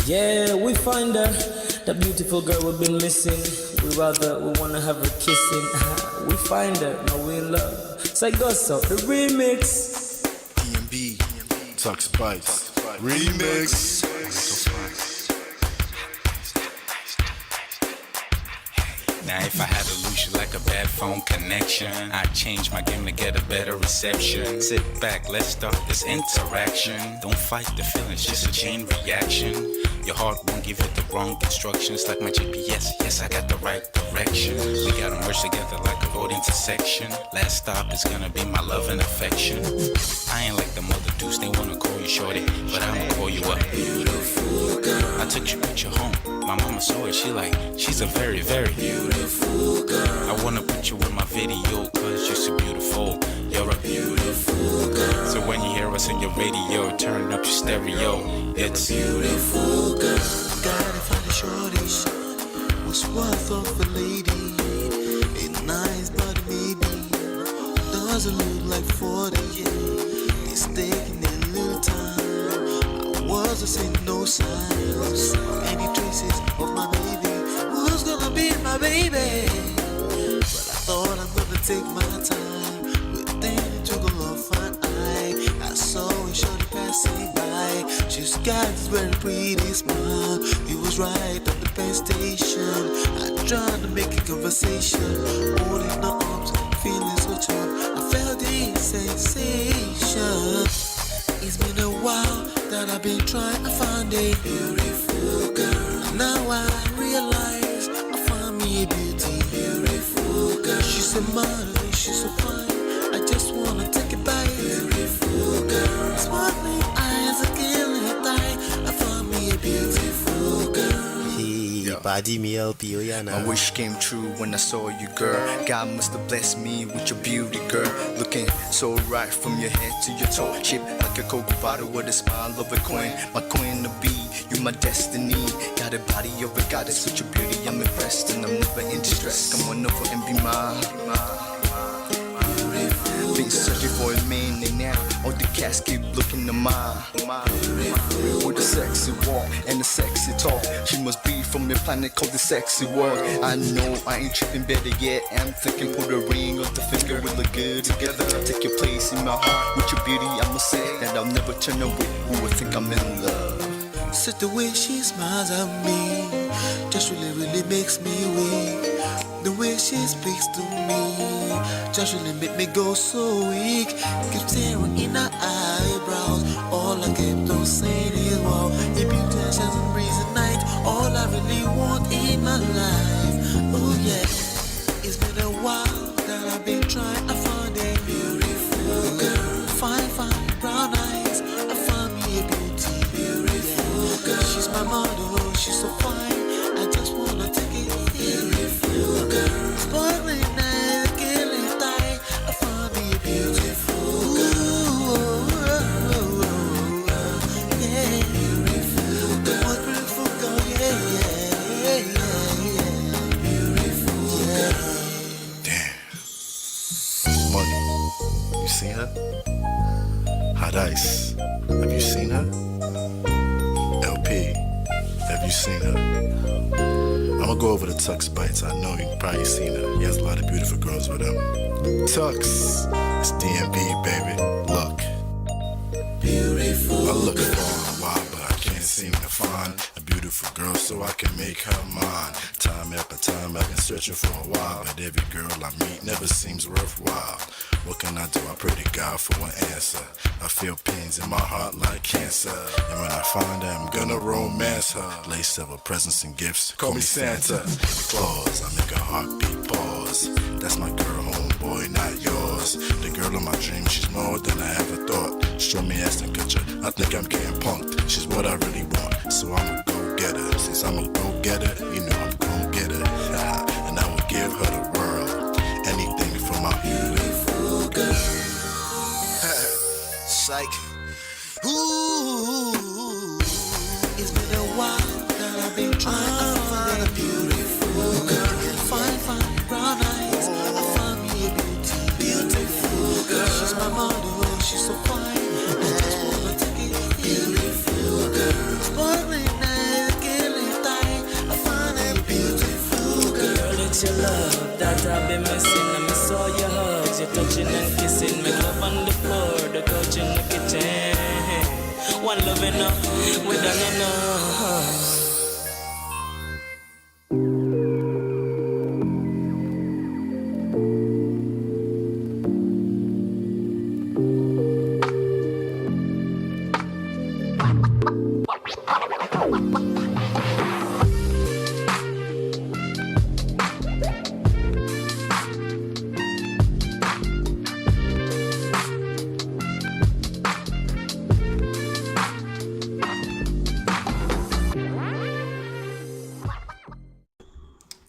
Yeah, we find her, the beautiful girl we've been missing. We wanna have her kissing. We find her, now we in love. So go so the remix. DMB, Tuck Spice, remix. Now if I had to lose you like a bad phone connection, I'd change my game to get a better reception. Sit back, let's start this interaction. Don't fight the feelings, just a chain reaction. Your heart won't give you the wrong instructions. Like my GPS, yes I got the right direction. We gotta merge together like a road intersection. Last stop is gonna be my love and affection. I ain't like the mother dudes, they wanna call you shorty, but I'ma call you a beautiful girl. I took your picture home, my mama saw it, she's a very, very beautiful girl. I wanna put you in my video, cause you're so beautiful. You're a beautiful girl. So when you hear us in your radio, turn up your stereo. It's a beautiful girl. Gotta find a shorty, what's worth of a lady. It's nice but maybe doesn't look like 40. It's taking a little time. I wasn't seeing no signs, any traces of my baby. Who's gonna be my baby? But I thought I'm gonna take my time. Within it took a long fun eye. I saw a shorty passing by. She's got this very pretty smile. He was right at the bus station. I tried to make a conversation, holding her arms, feeling so charmed. I felt the sensation. It's been a while that I've been trying to find a beautiful girl. Now I realize I found me a beautiful girl. She's a model, she's so fine. I just wanna take it back. Beautiful girl, sparkling eyes are killing it tight. I found me a beautiful girl. Body me LP, My wish came true when I saw you, girl. God must have blessed me with your beauty, girl. Looking so right from your head to your toe, shaped like a cocoa bottle with a smile of a queen. My queen to be, you my destiny. Got a body of a goddess with your beauty. I'm impressed and I'm never in distress. Come on over and be mine. Been searching for a man and now all the cats keep looking to mine. With a sexy walk and a sexy talk, she must be from a planet called the sexy world. I know I ain't tripping, better yet I'm thinking put a ring on the finger, we look good together. Take your place in my heart with your beauty. I'ma say that I'll never turn away. Who would think I'm in love? Such the way she smiles at me just really makes me weak. The way she speaks to me just really make me go so weak. Keep staring in her eyebrows. All I kept on saying is wow. If you touch as a breeze at night, all I really want in my life. Oh yeah, it's been a while that I've been trying to find a beautiful girl. Fine brown eyes, I found me a beautiful girl. She's my model, she's so fine. I just wanna take it. Beautiful girl, sparkling eyes, killing tight. I found me a beautiful girl. Yeah, beautiful girl, beautiful girl. Yeah. Beautiful girl. Damn. Money, you seen her? Hot Ice, have you seen her? LP, have you seen her? I'ma go over to Tux Bites. I know you've probably seen her. He has a lot of beautiful girls with him. Tux, it's DMB, baby. Look, Beautiful. I look for a while, but I can't seem to find a beautiful girl so I can make her mine. Time after time, I've been searching for a while, but every girl I meet never seems worthwhile. What can I do? I pray to God for an answer. I feel pains in my heart like cancer, and when I find her, I'm gonna romance her. Lace of her presents and gifts, call me Santa Claus. I make a heartbeat pause. That's my girl, homeboy, not yours. The girl of my dreams, she's more than I ever thought. Show me ass and picture, I think I'm getting punked. She's what I really want, so I'ma go get her. Since I'm a go getter, you know I'm gon' get her. And I will give her the world, anything for my beautiful girl. Psych. Ooh, it's been a while that I've been trying to find a beautiful girl. Fine brown eyes, I found me a beautiful girl. She's my model, she's so fine. I just wanna take it. Beautiful girl, sparkling eyes. that I've been missing. I miss all your hugs, your touching and kissing. Make love on the floor, the couch in the kitchen. One love enough, we done enough.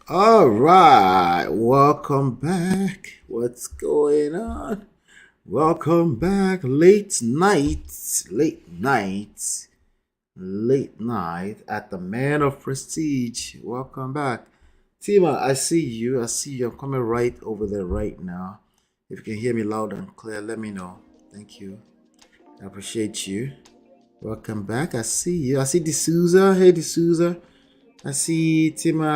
All right, welcome back. What's going on? Welcome back. Late night at the Man of Prestige. Welcome back. Tima, I see you. I'm coming right over there right now. If you can hear me loud and clear, let me know. Thank you. I appreciate you. Welcome back. I see you. I see D'Souza. Hey, D'Souza. I see Tima.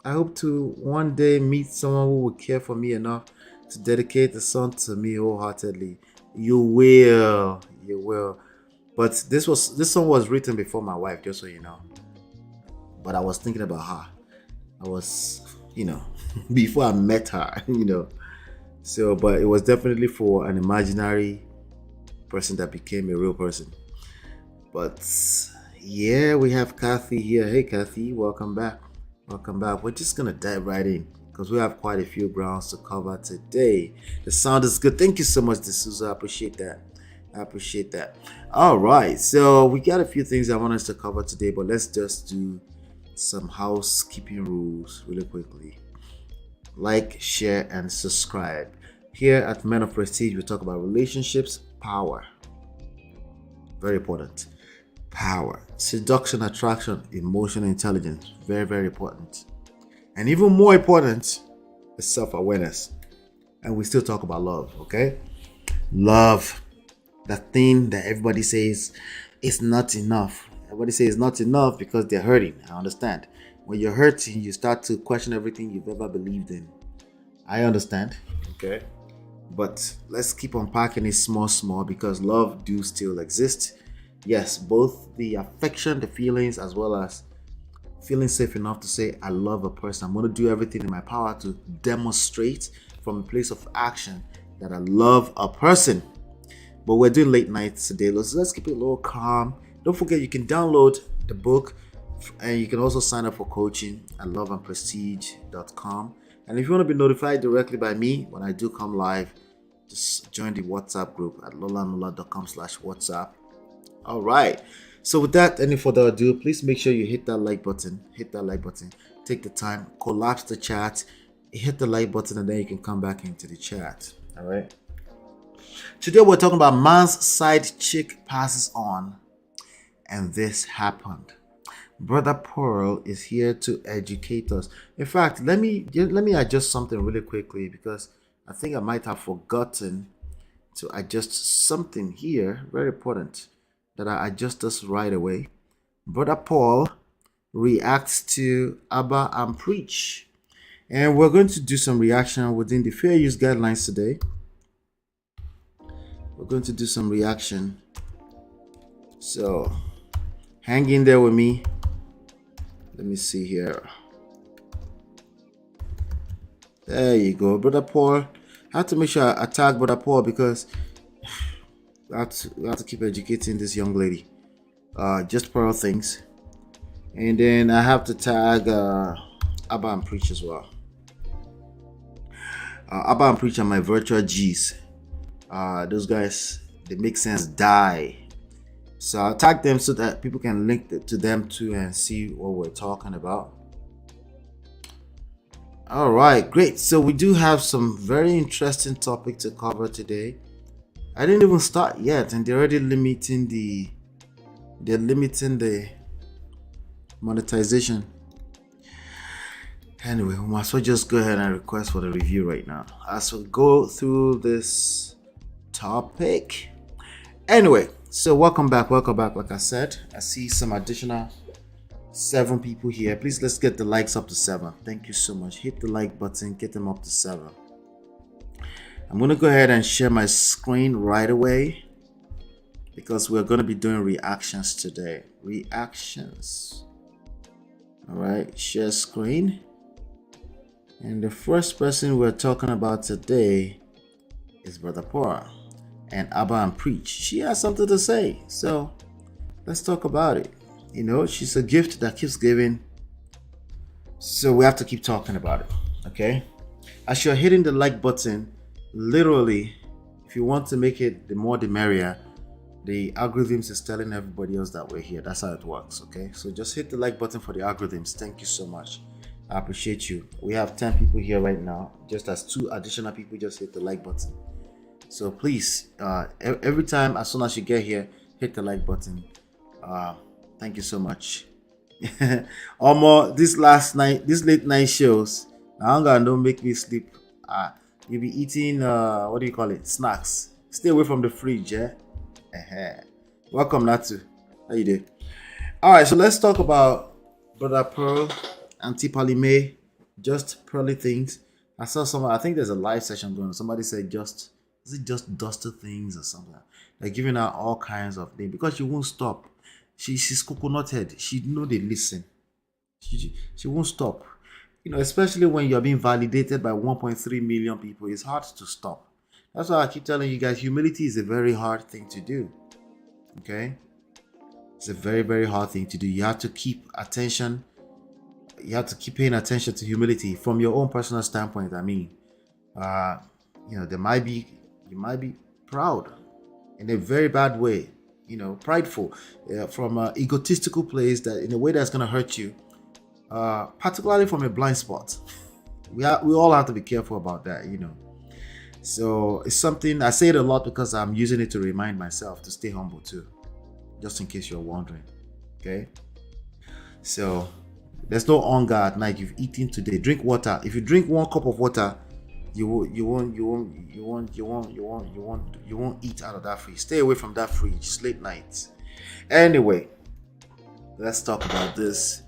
I hope to one day meet someone who will care for me enough to dedicate the song to me wholeheartedly. You will. But this song was written before my wife, just so you know. But I was thinking about her. I was, before I met her, So, but it was definitely for an imaginary person that became a real person. But yeah, we have Kathy here. Hey, Kathy, welcome back. We're just gonna dive right in because we have quite a few grounds to cover today. The sound is good. Thank you so much, D'Souza. I appreciate that. All right, so we got a few things I want us to cover today, but let's just do some housekeeping rules really quickly. Like, share, and subscribe. Here at Men of Prestige, we talk about relationships, power. Very important. Power, seduction, attraction, emotional intelligence. Very, very important. And even more important is self-awareness. And we still talk about love, okay? Love, that thing that everybody says is not enough. Everybody says it's not enough because they're hurting. I understand. When you're hurting, you start to question everything you've ever believed in. I understand, okay? But let's keep unpacking it small because love do still exist. Yes, both the affection, the feelings, as well as feeling safe enough to say, I love a person. I'm going to do everything in my power to demonstrate from a place of action that I love a person. But we're doing late nights today. Let's keep it a little calm. Don't forget, you can download the book and you can also sign up for coaching at loveandprestige.com. And if you want to be notified directly by me when I do come live, just join the WhatsApp group at lolanula.com/WhatsApp. All right, so with that, any further ado, please make sure you hit that like button. Take the time, collapse the chat, hit the like button, and then you can come back into the chat. All right, today we're talking about man's side chick passes on, and this happened. Brother Pearl is here to educate us. In fact, let me adjust something really quickly because I think I might have forgotten to adjust something here, very important, that I adjust this right away. Brother Paul reacts to Abba and Preach. And we're going to do some reaction within the fair use guidelines today. We're going to do some reaction. So hang in there with me. Let me see here. There you go, Brother Paul. I have to make sure I tag Brother Paul because we have to keep educating this young lady. Just Pearl things. And then I have to tag Abba and Preach as well. Abba and Preach are my virtual G's. Those guys, they make sense die. So I'll tag them so that people can link to them too and see what we're talking about. All right, great. So we do have some very interesting topic to cover today. I didn't even start yet, and they're already limiting the monetization. Anyway, we might as well just go ahead and request for the review right now as we go through this topic. Anyway, so welcome back. Like I said, I see some additional 7 people here. Please, let's get the likes up to 7. Thank you so much. Hit the like button, get them up to 7. I'm gonna go ahead and share my screen right away because we're gonna be doing reactions today. Reactions. All right, share screen. And the first person we're talking about today is Brother Pora and Abba and Preach. She has something to say, so let's talk about it. You know, she's a gift that keeps giving, so we have to keep talking about it. Okay, as you're hitting the like button, literally, if you want to make it the more the merrier, the algorithms is telling everybody else that we're here. That's how it works. Okay, so just hit the like button for the algorithms. Thank you so much. I appreciate you. We have 10 people here right now. Just as 2 additional people just hit the like button. So please, every time, as soon as you get here, hit the like button. Thank you so much. Almost this late night shows, hunger don't make me sleep. You be eating what do you call it? Snacks. Stay away from the fridge, yeah. Welcome, Natu. How you doing? All right, so let's talk about Brother Pearl, Auntie Polly May, just pearly things. I saw someone. I think there's a live session going on. Somebody said is it just duster things or something? They're giving out all kinds of things because she won't stop. She's coconut head. She know they listen. She won't stop. You know, especially when you're being validated by 1.3 million people, it's hard to stop. That's why I keep telling you guys, humility is a very hard thing to do. Okay? It's a very, very hard thing to do. You have to keep attention. You have to keep paying attention to humility from your own personal standpoint. I mean, you know, you might be proud in a very bad way. You know, prideful from an egotistical place that in a way that's going to hurt you, particularly from a blind spot. We all have to be careful about that, you know. So it's something I say it a lot because I'm using it to remind myself to stay humble too, just in case you're wondering. Okay, so there's no hunger at night. You've eaten today. Drink water. If you drink 1 cup of water, you won't eat out of that fridge. Stay away from that fridge. It's late nights. Anyway, let's talk about this.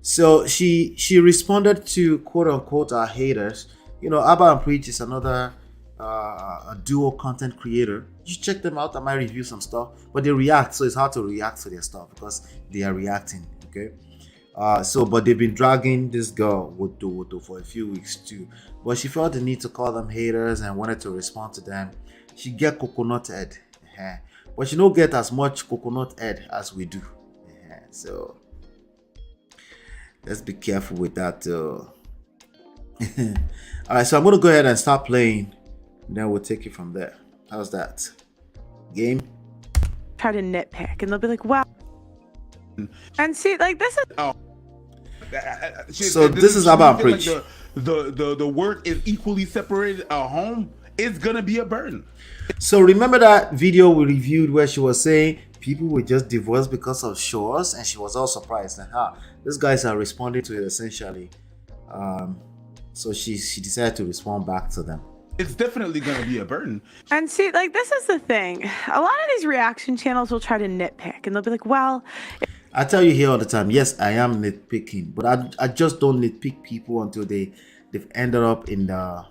So she responded to quote unquote our haters. You know, Abba and Preach is another a duo content creator. You check them out. I might review some stuff, but they react, so it's hard to react to their stuff because they are reacting. Okay. But they've been dragging this girl Woto for a few weeks too. But she felt the need to call them haters and wanted to respond to them. She get coconut head, but she don't get as much coconut head as we do. So let's be careful with that. All right, so I'm gonna go ahead and start playing, and then we'll take it from there. How's that? Game. Try to nitpick, and they'll be like, "Wow." And see, like this is. Oh. So this is about Preach. Like the work is equally separated at home. It's gonna be a burden. So remember that video we reviewed where she was saying people were just divorced because of chores, and she was all surprised. And these guys are responding to it essentially. So she decided to respond back to them. It's definitely gonna be a burden. And see, like this is the thing. A lot of these reaction channels will try to nitpick, and they'll be like, "Well." I tell you here all the time, yes, I am nitpicking, but I just don't nitpick people until they've ended up in the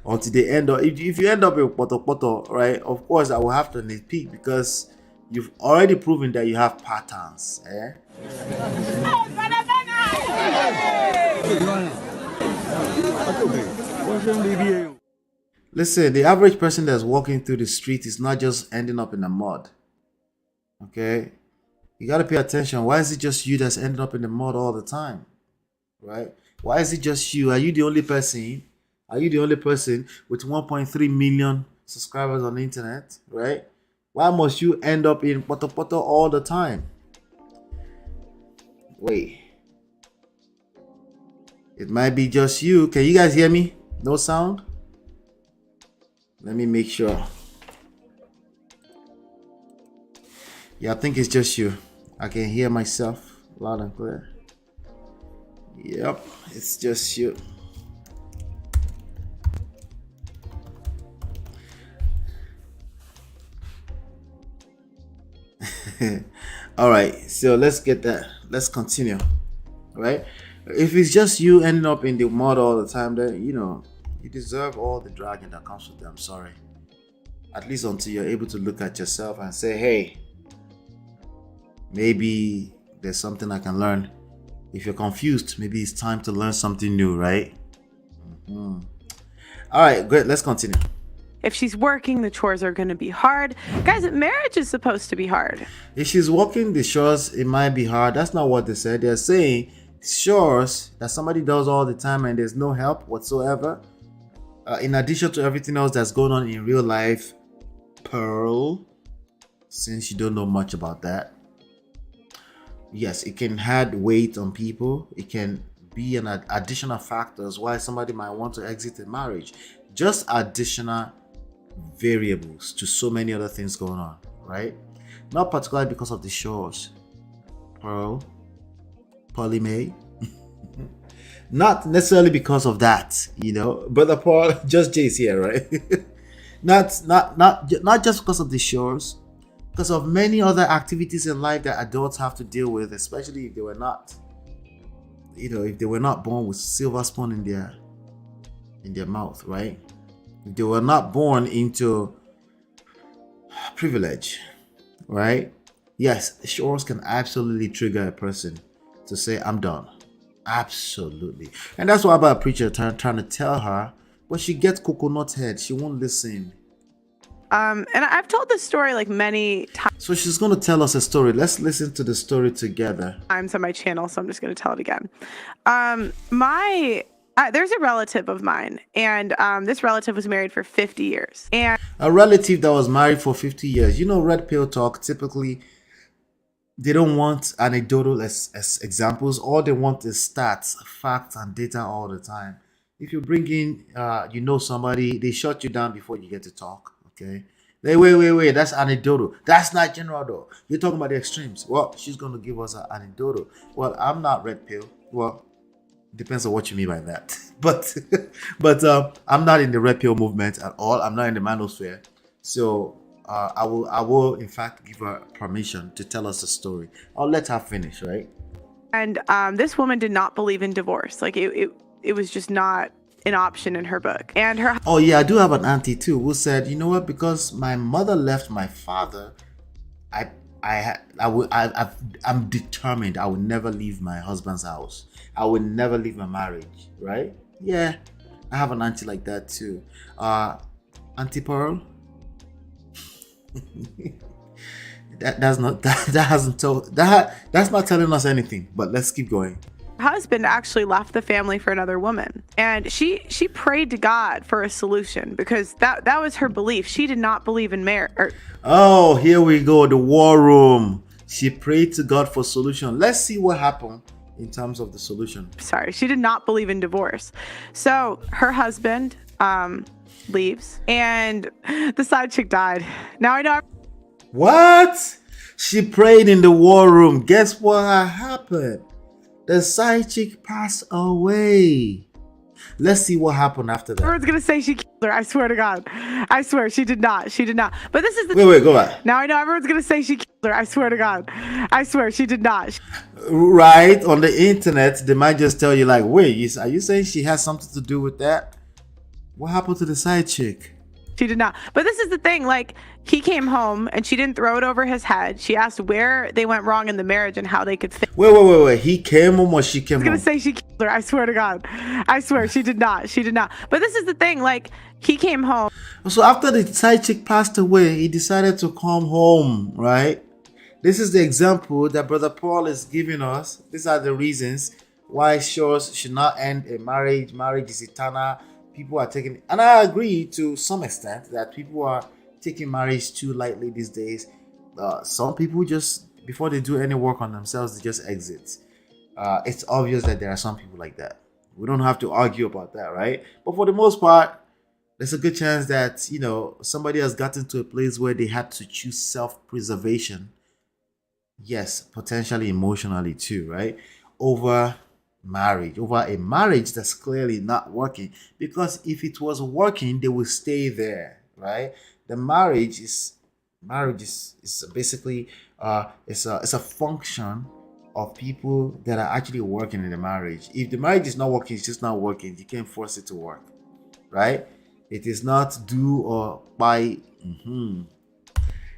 until they end up. If you end up in poto, right? Of course, I will have to nitpick because you've already proven that you have patterns. Listen, the average person that's walking through the street is not just ending up in the mud. Okay? You got to pay attention. Why is it just you that's ending up in the mud all the time? Right? Why is it just you? Are you the only person? Are you the only person with 1.3 million subscribers on the internet? Right? Why must you end up in poto all the time? Wait. It might be just you. Can you guys hear me? No sound? Let me make sure. Yeah, I think it's just you. I can hear myself loud and clear. Yep, it's just you. All right, so let's get that. Let's continue. Right? If it's just you ending up in the mud all the time, then you deserve all the dragging that comes with them. Sorry. At least until you're able to look at yourself and say, hey, maybe there's something I can learn. If you're confused, maybe it's time to learn something new, right? All right, great. Let's continue. If she's working, the chores are going to be hard. Guys, marriage is supposed to be hard. If she's working the chores, it might be hard. That's not what they said. They're saying chores that somebody does all the time and there's no help whatsoever. In addition to everything else that's going on in real life, Pearl, since you don't know much about that, yes, it can add weight on people. It can be an additional factors why somebody might want to exit a marriage. Just additional variables to so many other things going on, right? Not particularly because of the shows. Pearl, Polly May. Not necessarily because of that, Brother Paul, just Jay's here, right? not just because of the shows, because of many other activities in life that adults have to deal with, especially if they were not, if they were not born with silver spoon in their mouth, right? If they were not born into privilege, right? Yes, chores can absolutely trigger a person to say, I'm done. Absolutely. And that's why about a preacher trying to tell her, but she gets coconut head. She won't listen. And I've told this story like many times. So she's going to tell us a story. Let's listen to the story together. On my channel, so I'm just going to tell it again. There's a relative of mine, and this relative was married for 50 years. And a relative that was married for 50 years. Red pill talk, typically, they don't want anecdotal as examples. All they want is stats, facts, and data all the time. If you bring in, somebody, they shut you down before you get to talk. Okay. Wait. That's anecdotal. That's not general though. You're talking about the extremes. Well, she's going to give us an anecdotal. Well, I'm not red pill. Well, depends on what you mean by that. But I'm not in the red pill movement at all. I'm not in the manosphere. So I will in fact give her permission to tell us the story. I'll let her finish, right? And this woman did not believe in divorce. Like it was just not an option in her book. And her Oh yeah, I do have an auntie too who said, you know what, because my mother left my father, I'm determined I will never leave my husband's house. I will never leave my marriage, right? Yeah, I have an auntie like that too. Auntie Pearl. That's not telling us anything, but let's keep going. husband actually left the family for another woman, and she prayed to God for a solution because that was her belief. She did not believe in marriage. Oh, here we go, the war room. She prayed to God for solution. Let's see what happened in terms of the solution. Sorry, she did not believe in divorce. So her husband leaves, and the side chick died. Now I know. What? She prayed in the war room. Guess what happened? The side chick passed away. Let's see what happened after that. Everyone's gonna say she killed her. I swear to God. I swear she did not. She did not. But this is the Wait, go back. Now I know everyone's gonna say she killed her. I swear to God. I swear she did not. Right, on the internet, they might just tell you like, wait, are you saying she has something to do with that? What happened to the side chick? She did not. But this is the thing, like, he came home and she didn't throw it over his head. She asked where they went wrong in the marriage and how they could fix. Wait. He came home or she came home? I was gonna say she killed her. I swear to God. I swear she did not. She did not. But this is the thing, like, he came home. So after the side chick passed away, he decided to come home, right? This is the example that Brother Paul is giving us. These are the reasons why shows should not end a marriage. Marriage is eternal. People are taking, and I agree to some extent that people are taking marriage too lightly these days. Some people just, before they do any work on themselves, they just exit. It's obvious that there are some people like that. We don't have to argue about that, right? But for the most part, there's a good chance that, you know, somebody has gotten to a place where they had to choose self-preservation. Yes, potentially emotionally too, right? Over marriage, over a marriage that's clearly not working. Because if it was working, they would stay there, right? The marriage is Marriage is basically it's a function of people that are actually working in the marriage. If the marriage is not working, it's just not working. You can't force it to work, right? It is not do or buy.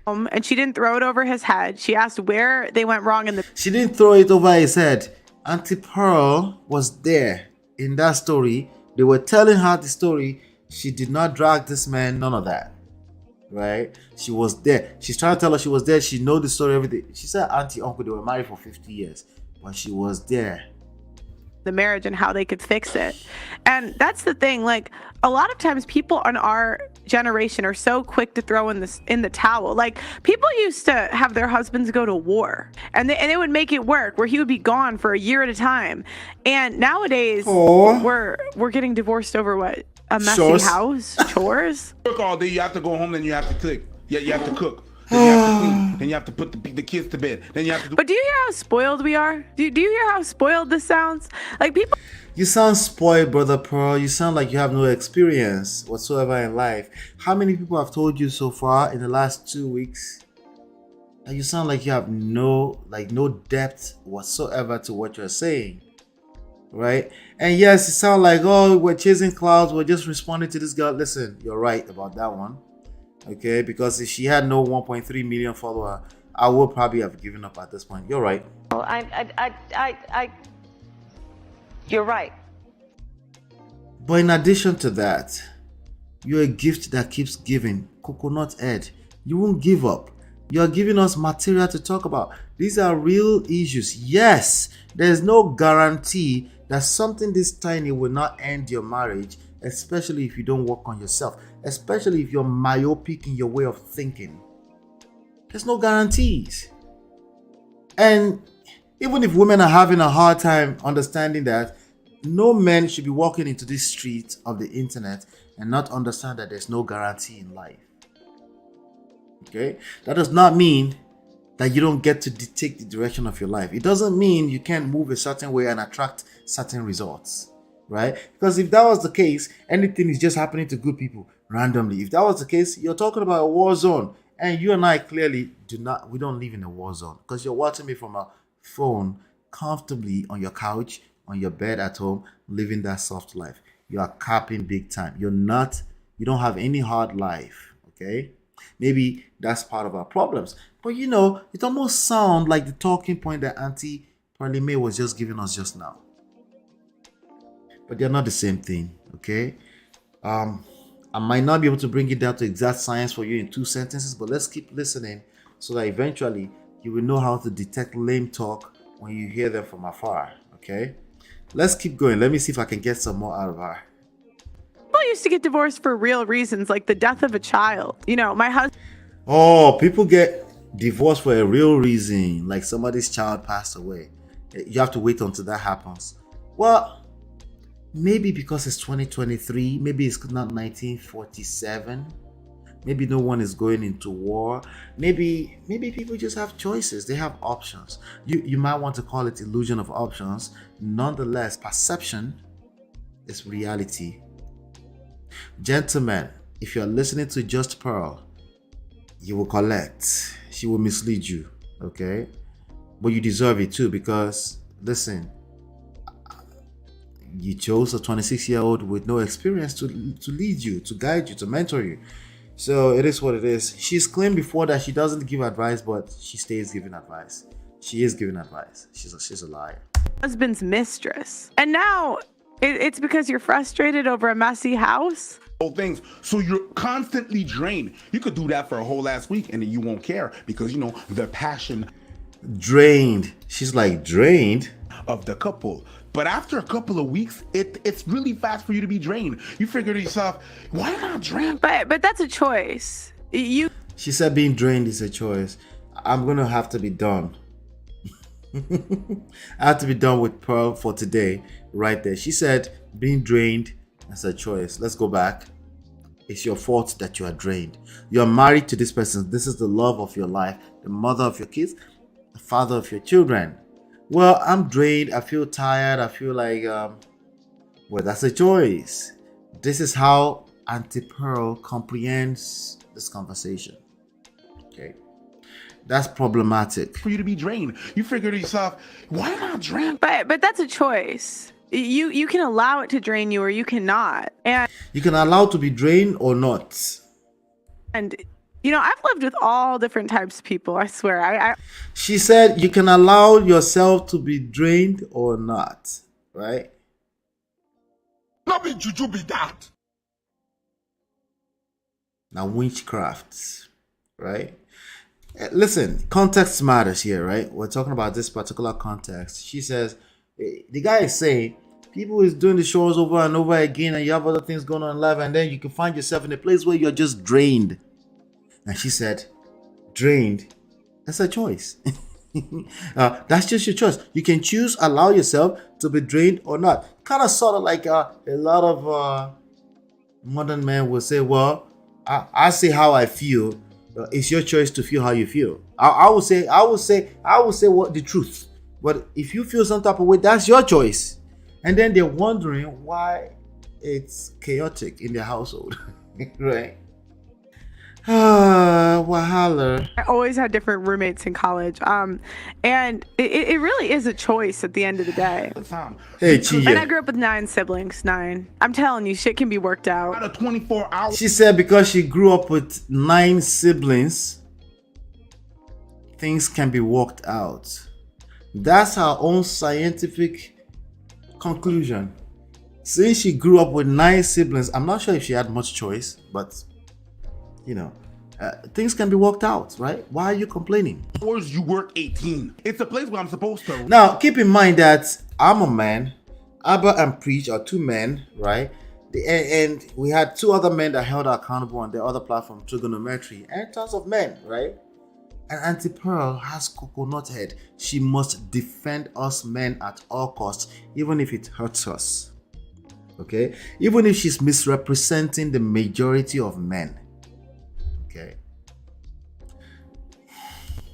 And she didn't throw it over his head. She asked where they went wrong in the She didn't throw it over his head. Auntie Pearl was there in that story. They were telling her the story. She did not drag this man, none of that. Right? She was there. She's trying to tell her she was there. She know the story, everything. She said auntie, uncle, they were married for 50 years. But she was there. marriage and how they could fix it. And that's the thing, like a lot of times people in our generation are so quick to throw in the towel. Like people used to have their husbands go to war and they would make it work where he would be gone for a year at a time. And nowadays we're getting divorced over what? A messy house, chores. Work all day, you have to go home, then you have to cook. Yeah, you have to cook. Then you have to clean. Then you have to put the kids to bed. Then you have to do. But do you hear how spoiled we are? Do you hear how spoiled this sounds? Like people. You sound spoiled, brother Pearl. You sound like you have no experience whatsoever in life. How many people have told you so far in the last 2 weeks? And you sound like you have no depth whatsoever to what you're saying. Right? And yes, it sounds like, oh, we're chasing clouds, we're just responding to this girl. Listen, you're right about that one. Okay, because if she had no 1.3 million follower, I would probably have given up at this point. You're right. You're right. But in addition to that, you're a gift that keeps giving. Coconut head. You won't give up. You're giving us material to talk about. These are real issues. Yes, there's no guarantee that something this tiny will not end your marriage, especially if you don't work on yourself, especially if you're myopic in your way of thinking. There's no guarantees. And even if women are having a hard time understanding that, no man should be walking into this street of the internet and not understand that there's no guarantee in life. Okay? That does not mean that you don't get to dictate the direction of your life. It doesn't mean you can't move a certain way and attract certain results, right? Because if that was the case, anything is just happening to good people randomly. If that was the case, you're talking about a war zone, and you and I clearly we don't live in a war zone, because you're watching me from a phone comfortably on your couch, on your bed at home, living that soft life. You are capping big time. You don't have any hard life, okay? Maybe that's part of our problems. But it almost sounds like the talking point that Auntie Pearlie Mae was just giving us just now. But they're not the same thing, okay? I might not be able to bring it down to exact science for you in 2 sentences, but let's keep listening so that eventually you will know how to detect lame talk when you hear them from afar, okay? Let's keep going. Let me see if I can get some more out of her. People used to get divorced for real reasons, like the death of a child. My husband. Oh, people get divorced for a real reason, like somebody's child passed away. You have to wait until that happens. Well, maybe because it's 2023, maybe it's not 1947. Maybe no one is going into war. Maybe people just have choices. They have options. You might want to call it illusion of options. Nonetheless, perception is reality. Gentlemen, if you're listening to Just Pearl, you will collect. She will mislead you, okay? But you deserve it too, because listen, you chose a 26-year-old with no experience to lead you, to guide you, to mentor you. So it is what it is. She's claimed before that she doesn't give advice, but she stays giving advice. She is giving advice. She's a liar. Husband's mistress. And now it's because you're frustrated over a messy house? Things. So you're constantly drained. You could do that for a whole last week and then you won't care because, the passion. Drained. She's like drained Of the couple. But after a couple of weeks, it's really fast for you to be drained. You figure to yourself, why am I drained? But that's a choice. She said being drained is a choice. I'm going to have to be done. I have to be done with Pearl for today, right there. She said being drained is a choice. Let's go back. It's your fault that you are drained. You're married to this person. This is the love of your life, the mother of your kids, the father of your children. Well, I'm drained. I feel tired. I feel like, well, that's a choice. This is how Auntie Pearl comprehends this conversation. Okay, that's problematic. For you to be drained. You figure to yourself, why am I drained? But that's a choice. You can allow it to drain you or you cannot. You can allow to be drained or not. And you know, I've lived with all different types of people. I swear. She said you can allow yourself to be drained or not, right? Not be juju be that. Now, witchcraft, right? Listen, context matters here, right? We're talking about this particular context. She says, the guy is saying, people is doing the shows over and over again, and you have other things going on in life, and then you can find yourself in a place where you're just drained. And she said, drained, that's a choice. That's just your choice. You can choose, allow yourself to be drained or not. Kind of sort of like a lot of modern men will say, well, I say how I feel. It's your choice to feel how you feel. I would say what the truth. But if you feel some type of way, that's your choice. And then they're wondering why it's chaotic in their household, right? Wahala. I always had different roommates in college. And it really is a choice at the end of the day. Hey, Chia. And I grew up with 9 siblings. 9. I'm telling you, shit can be worked out. Out of 24 hours. She said because she grew up with 9 siblings, things can be worked out. That's her own scientific conclusion. Since she grew up with 9 siblings, I'm not sure if she had much choice, but you know, things can be worked out, right? Why are you complaining? Hours you work 18. It's a place where I'm supposed to. Now, keep in mind that I'm a man. Abba and Preach are 2 men, right? And we had 2 other men that held accountable on the other platform, Trigonometry, and tons of men, right? And Auntie Pearl has coconut head. She must defend us men at all costs, even if it hurts us. Okay? Even if she's misrepresenting the majority of men. Okay.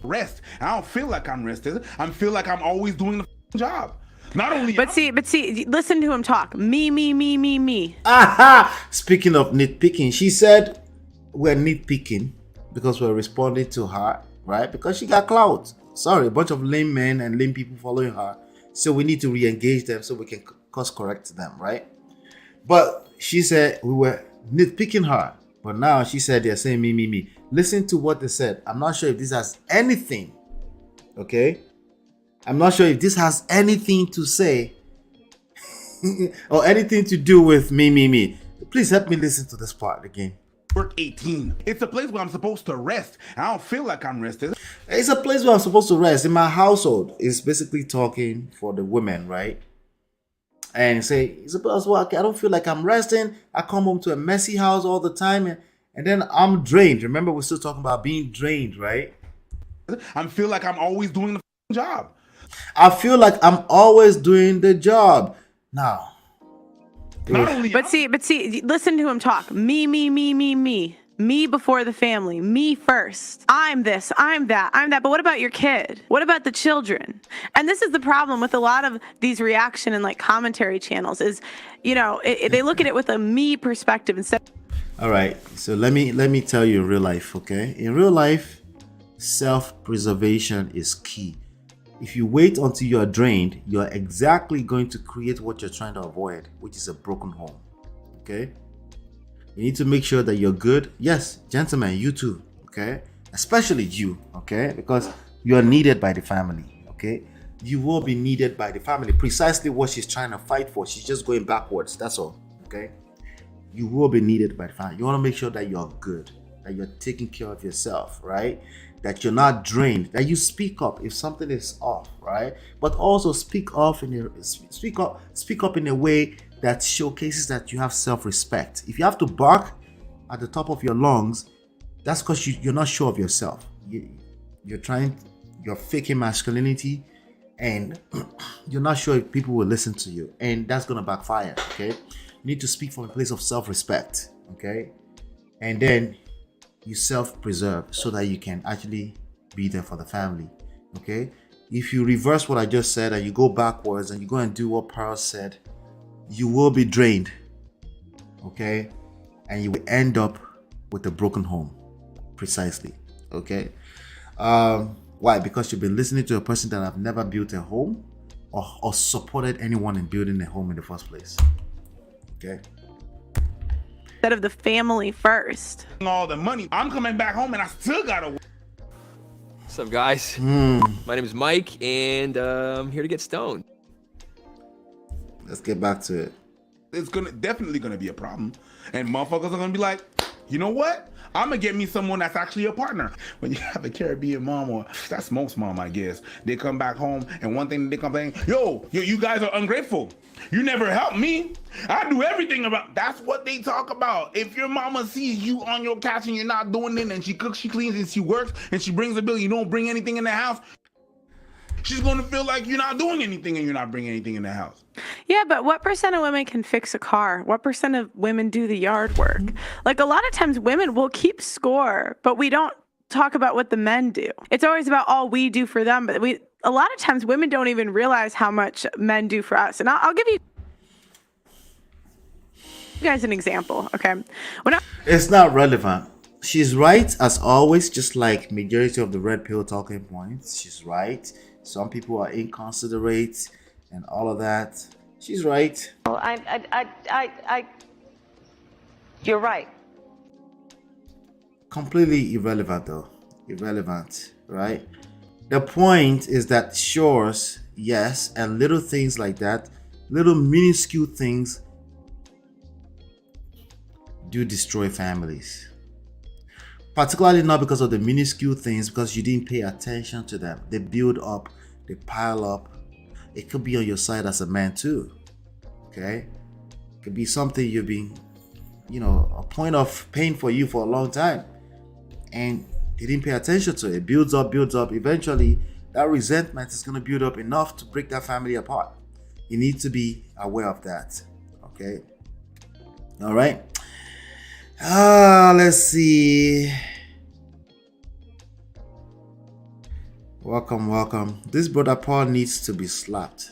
Rest. I don't feel like I'm rested. I feel like I'm always doing the job. Not only. But see, listen to him talk. Me. Aha! Speaking of nitpicking, she said we're nitpicking because we're responding to her, right? Because she got clout. Sorry, a bunch of lame men and lame people following her. So we need to re-engage them so we can course correct them, right? But she said we were nitpicking her. But now she said they're saying me. Listen to what they said. I'm not sure if this has anything. Okay? I'm not sure if this has anything to say or anything to do with me. Please help me listen to this part again. Work 18. It's a place where I'm supposed to rest. I don't feel like I'm rested. It's a place where I'm supposed to rest. In my household, it's basically talking for the women, right? And say, it's a place where I don't feel like I'm resting. I come home to a messy house all the time and then I'm drained. Remember, we're still talking about being drained, right? I feel like I'm always doing the job. I feel like I'm always doing the job. Now. But see, listen to him talk. Me. Me before the family. Me first. I'm this, I'm that. But what about your kid? What about the children? And this is the problem with a lot of these reaction and like commentary channels is, you know, they look at it with a me perspective instead. All right. So let me tell you in real life, okay? In real life, self-preservation is key. If you wait until you're drained, you're exactly going to create what you're trying to avoid, which is a broken home. Okay? You need to make sure that you're good. Yes, gentlemen, you too. Okay? Especially you. Okay? Because you are needed by the family. Okay? You will be needed by the family. Precisely what she's trying to fight for. She's just going backwards. That's all. Okay? You will be needed by the family. You want to make sure that you're good, that you're taking care of yourself, right? That you're not drained, that you speak up if something is off, right? But also speak up in a way that showcases that you have self-respect. If you have to bark at the top of your lungs, that's because you're not sure of yourself. You're faking masculinity, and you're not sure if people will listen to you, and that's gonna backfire. Okay, you need to speak from a place of self-respect. Okay, and then you self-preserve so that you can actually be there for the family. Okay, if you reverse what I just said and you go backwards and you go and do what Pearl said, you will be drained. Okay, and you will end up with a broken home. Precisely. Okay. Why? Because you've been listening to a person that have never built a home or supported anyone in building a home in the first place. Okay. Instead of the family first. All the money. I'm coming back home and I still gotta work. What's up, guys? My name is Mike, and I'm here to get stoned. Let's get back to it. It's definitely gonna be a problem, and motherfuckers are gonna be like, you know what? I'm gonna get me someone that's actually a partner. When you have a Caribbean mom, or that's most mom, I guess, they come back home and one thing they complain, yo, you guys are ungrateful. You never help me. I do everything about. That's what they talk about. If your mama sees you on your couch and you're not doing it, and she cooks, she cleans, and she works, and she brings a bill, you don't bring anything in the house, she's gonna feel like you're not doing anything and you're not bringing anything in the house. Yeah, but what percent of women can fix a car? What percent of women do the yard work? Like a lot of times women will keep score, but we don't talk about what the men do. It's always about all we do for them, but a lot of times women don't even realize how much men do for us. And I'll give you guys an example, okay? It's not relevant. She's right as always, just like majority of the red pill talking points. She's right. Some people are inconsiderate and all of that. She's right. Well, you're right. Completely irrelevant though. Irrelevant, right? The point is that chores, yes, and little things like that, little minuscule things do destroy families. Particularly not because of the minuscule things, because you didn't pay attention to them. They build up, they pile up. It could be on your side as a man too. Okay? It could be something you've been, a point of pain for you for a long time. And you didn't pay attention to it. It builds up. Eventually, that resentment is going to build up enough to break that family apart. You need to be aware of that. Okay? All right? Let's see. Welcome. This brother Paul needs to be slapped.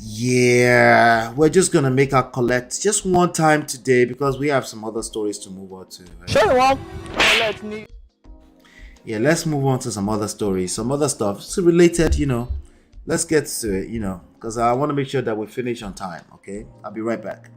Yeah, we're just gonna make our collect just one time today because we have some other stories to move on to. Right? Sure, well, let's move on to some other stories, some other stuff. It's related, Let's get to it, because I want to make sure that we finish on time. Okay, I'll be right back.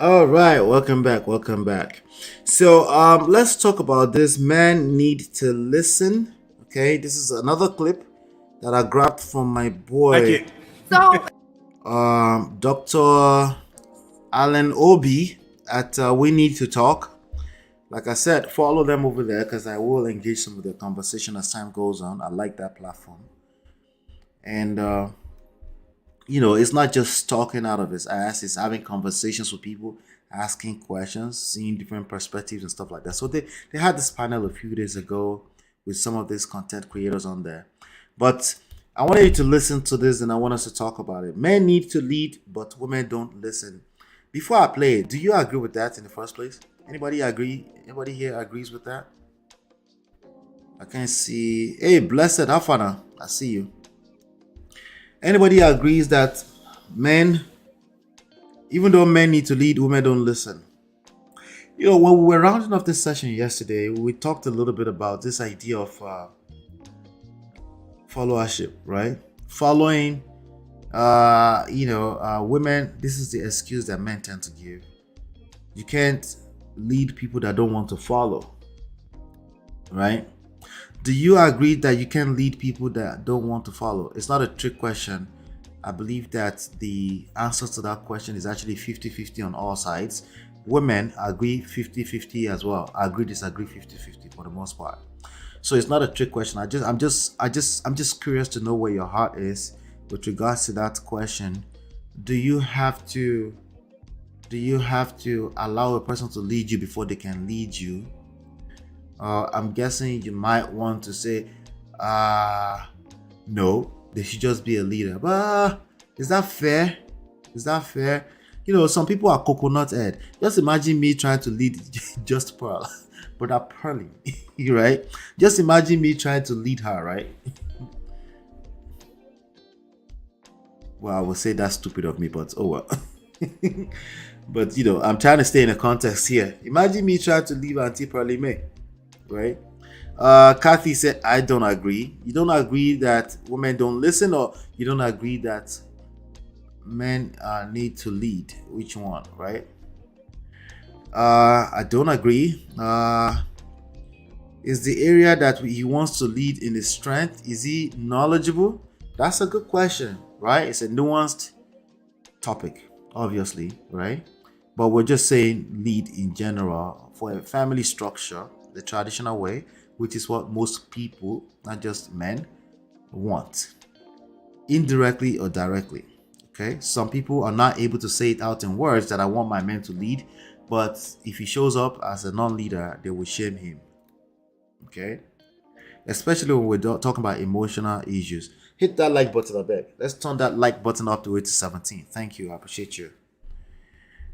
All right, welcome back. So let's talk about this. Men need to listen. Okay, this is another clip that I grabbed from my boy Dr. Alan Obi at We Need to Talk. Like I said, follow them over there because I will engage some of their conversation as time goes on. I like that platform. And it's not just talking out of his ass. It's having conversations with people, asking questions, seeing different perspectives and stuff like that. So they had this panel a few days ago with some of these content creators on there. But I wanted you to listen to this and I want us to talk about it. Men need to lead, but women don't listen. Before I play it, do you agree with that in the first place? Anybody agree? Anybody here agrees with that? I can see. Hey, Blessed Afana, I see you. Anybody agrees that men, even though men need to lead, women don't listen? When we were rounding off this session yesterday, we talked a little bit about this idea of followership, right? Following, women, this is the excuse that men tend to give. You can't lead people that don't want to follow, right? Do you agree that you can lead people that don't want to follow? It's not a trick question. I believe that the answer to that question is actually 50-50 on all sides. Women agree 50-50 as well. Agree, disagree 50-50 for the most part. So it's not a trick question. I'm just curious to know where your heart is with regards to that question. Do you have to allow a person to lead you before they can lead you? I'm guessing you might want to say, no, they should just be a leader. But is that fair? Is that fair? Some people are coconut head. Just imagine me trying to lead Just Pearl, but I'm Pearly, right? Just imagine me trying to lead her, right? Well, I would say that's stupid of me, but oh well. But I'm trying to stay in a context here. Imagine me trying to leave Auntie Pearly May, right? Kathy said, I don't agree. You don't agree that women don't listen, or you don't agree that men need to lead? Which one, right? I don't agree. Is the area that he wants to lead in his strength? Is he knowledgeable? That's a good question, right? It's a nuanced topic, obviously, right? But we're just saying lead in general for a family structure, the traditional way, which is what most people, not just men, want, indirectly or directly. Okay, some people are not able to say it out in words that I want my men to lead, but if he shows up as a non-leader, they will shame him. Okay, especially when we're talking about emotional issues. Hit that like button, I beg. Let's turn that like button up to 17. Thank you, I appreciate you.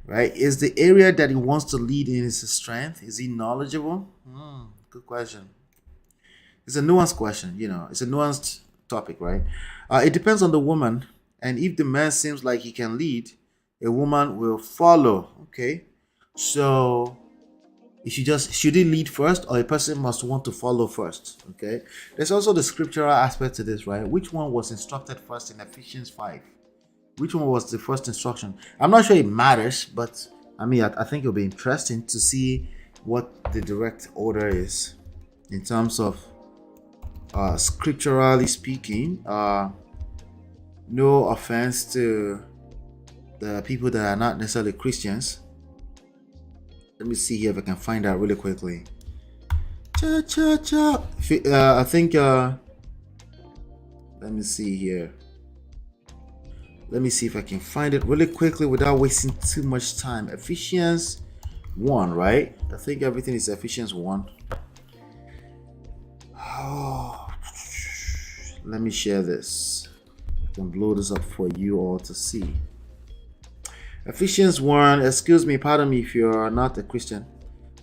Right, is the area that he wants to lead in his strength? Is he knowledgeable? Good question. It's a nuanced question, it's a nuanced topic, right? It depends on the woman, and if the man seems like he can lead, a woman will follow. Okay, so should he lead first, or a person must want to follow first? Okay, there's also the scriptural aspect to this, right? Which one was instructed first in Ephesians 5? Which one was the first instruction? I'm not sure it matters, but I think it'll be interesting to see what the direct order is in terms of scripturally speaking. No offense to the people that are not necessarily Christians. Let me see here if I can find out really quickly. I think let me see here. Let me see if I can find it really quickly without wasting too much time. Ephesians 1, right? I think everything is Ephesians 1. Oh, let me share this. I can blow this up for you all to see. Ephesians 1, excuse me, pardon me if you're not a Christian,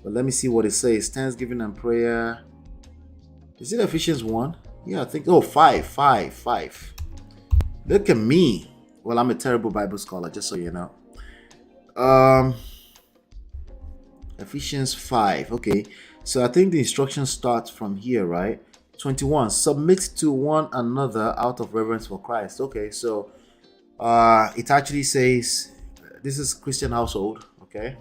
but let me see what it says. Thanksgiving and prayer. Is it Ephesians 1? Yeah, I think, 5. Look at me. Well, I'm a terrible Bible scholar, just so you know. Ephesians 5. Okay, so I think the instruction starts from here, right? 21. Submit to one another out of reverence for Christ. Okay, so it actually says, this is Christian household. Okay,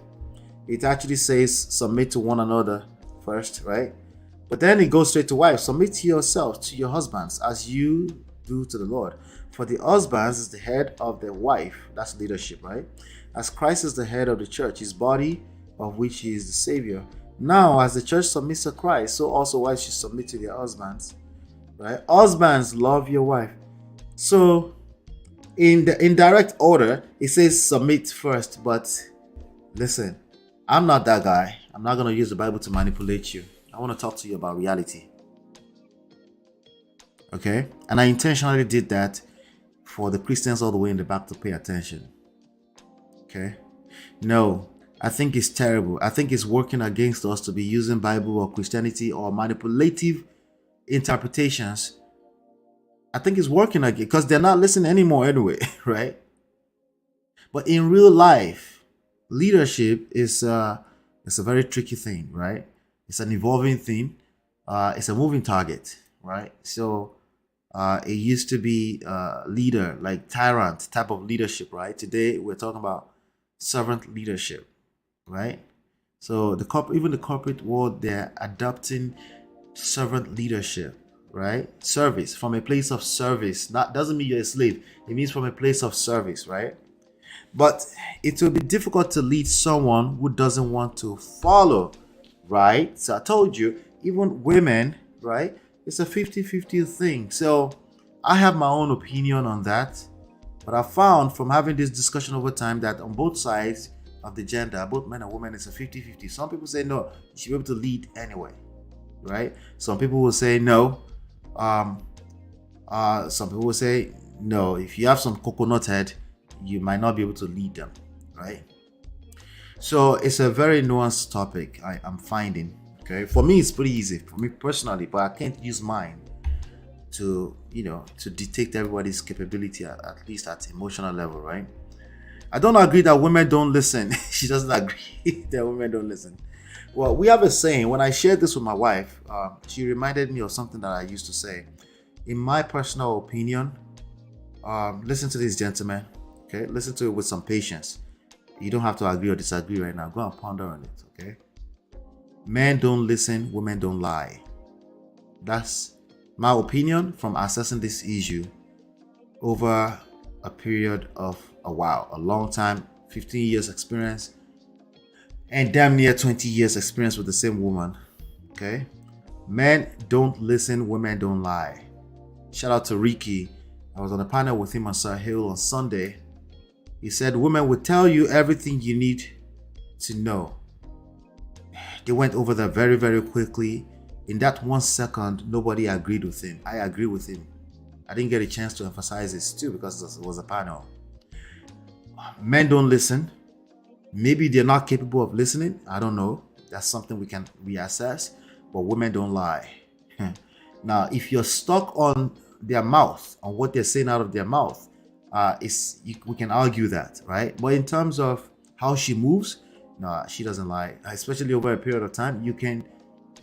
it actually says submit to one another first, right? But then it goes straight to wives. Submit to yourselves, to your husbands, as you do to the Lord. For the husbands is the head of the wife. That's leadership, right? As Christ is the head of the church, his body, of which he is the Savior. Now, as the church submits to Christ, so also wives should submit to their husbands, right? Husbands, love your wife. So, in the indirect order, it says submit first. But listen, I'm not that guy. I'm not going to use the Bible to manipulate you. I want to talk to you about reality. Okay? And I intentionally did that for the Christians all the way in the back to pay attention. Okay? No, I think it's terrible. I think it's working against us to be using Bible or Christianity or manipulative interpretations. I think it's working again because they're not listening anymore anyway, right? But in real life, leadership is it's a very tricky thing, right? It's an evolving thing. It's a moving target, right? So it used to be leader, like tyrant type of leadership, right? Today we're talking about servant leadership, right? So even the corporate world, they're adopting servant leadership, right? Service, from a place of service. That doesn't mean you're a slave. It means from a place of service, right? But it will be difficult to lead someone who doesn't want to follow, right? So I told you, even women, right? It's a 50-50 thing. So I have my own opinion on that. But I found from having this discussion over time that on both sides of the gender, both men and women, it's a 50-50. Some people say, no, you should be able to lead anyway. right? Some people will say no. Some people will say no. If you have some coconut head, you might not be able to lead them, right? So it's a very nuanced topic. I'm finding. Okay, for me it's pretty easy for me personally, but I can't use mine to to detect everybody's capability at least at emotional level, right? I don't agree that women don't listen. She doesn't agree that women don't listen. Well, we have a saying. When I shared this with my wife, she reminded me of something that I used to say. In my personal opinion, listen to this, gentlemen. Okay, listen to it with some patience. You don't have to agree or disagree right now. Go and ponder on it. Okay. Men don't listen. Women don't lie. That's my opinion from assessing this issue over a period of a while, a long time, 15 years experience, and damn near 20 years experience with the same woman. Okay. Men don't listen. Women don't lie. Shout out to Ricky. I was on a panel with him on Sir Hill on Sunday. He said women will tell you everything you need to know. They went over that very, very quickly. In that 1 second, nobody agreed with him. I agree with him. I didn't get a chance to emphasize this too because it was a panel. Men don't listen. Maybe they're not capable of listening. I don't know. That's something we can reassess. But women don't lie. Now, if you're stuck on their mouth, on what they're saying out of their mouth, we can argue that, right? But in terms of how she moves, no, she doesn't lie. Especially over a period of time,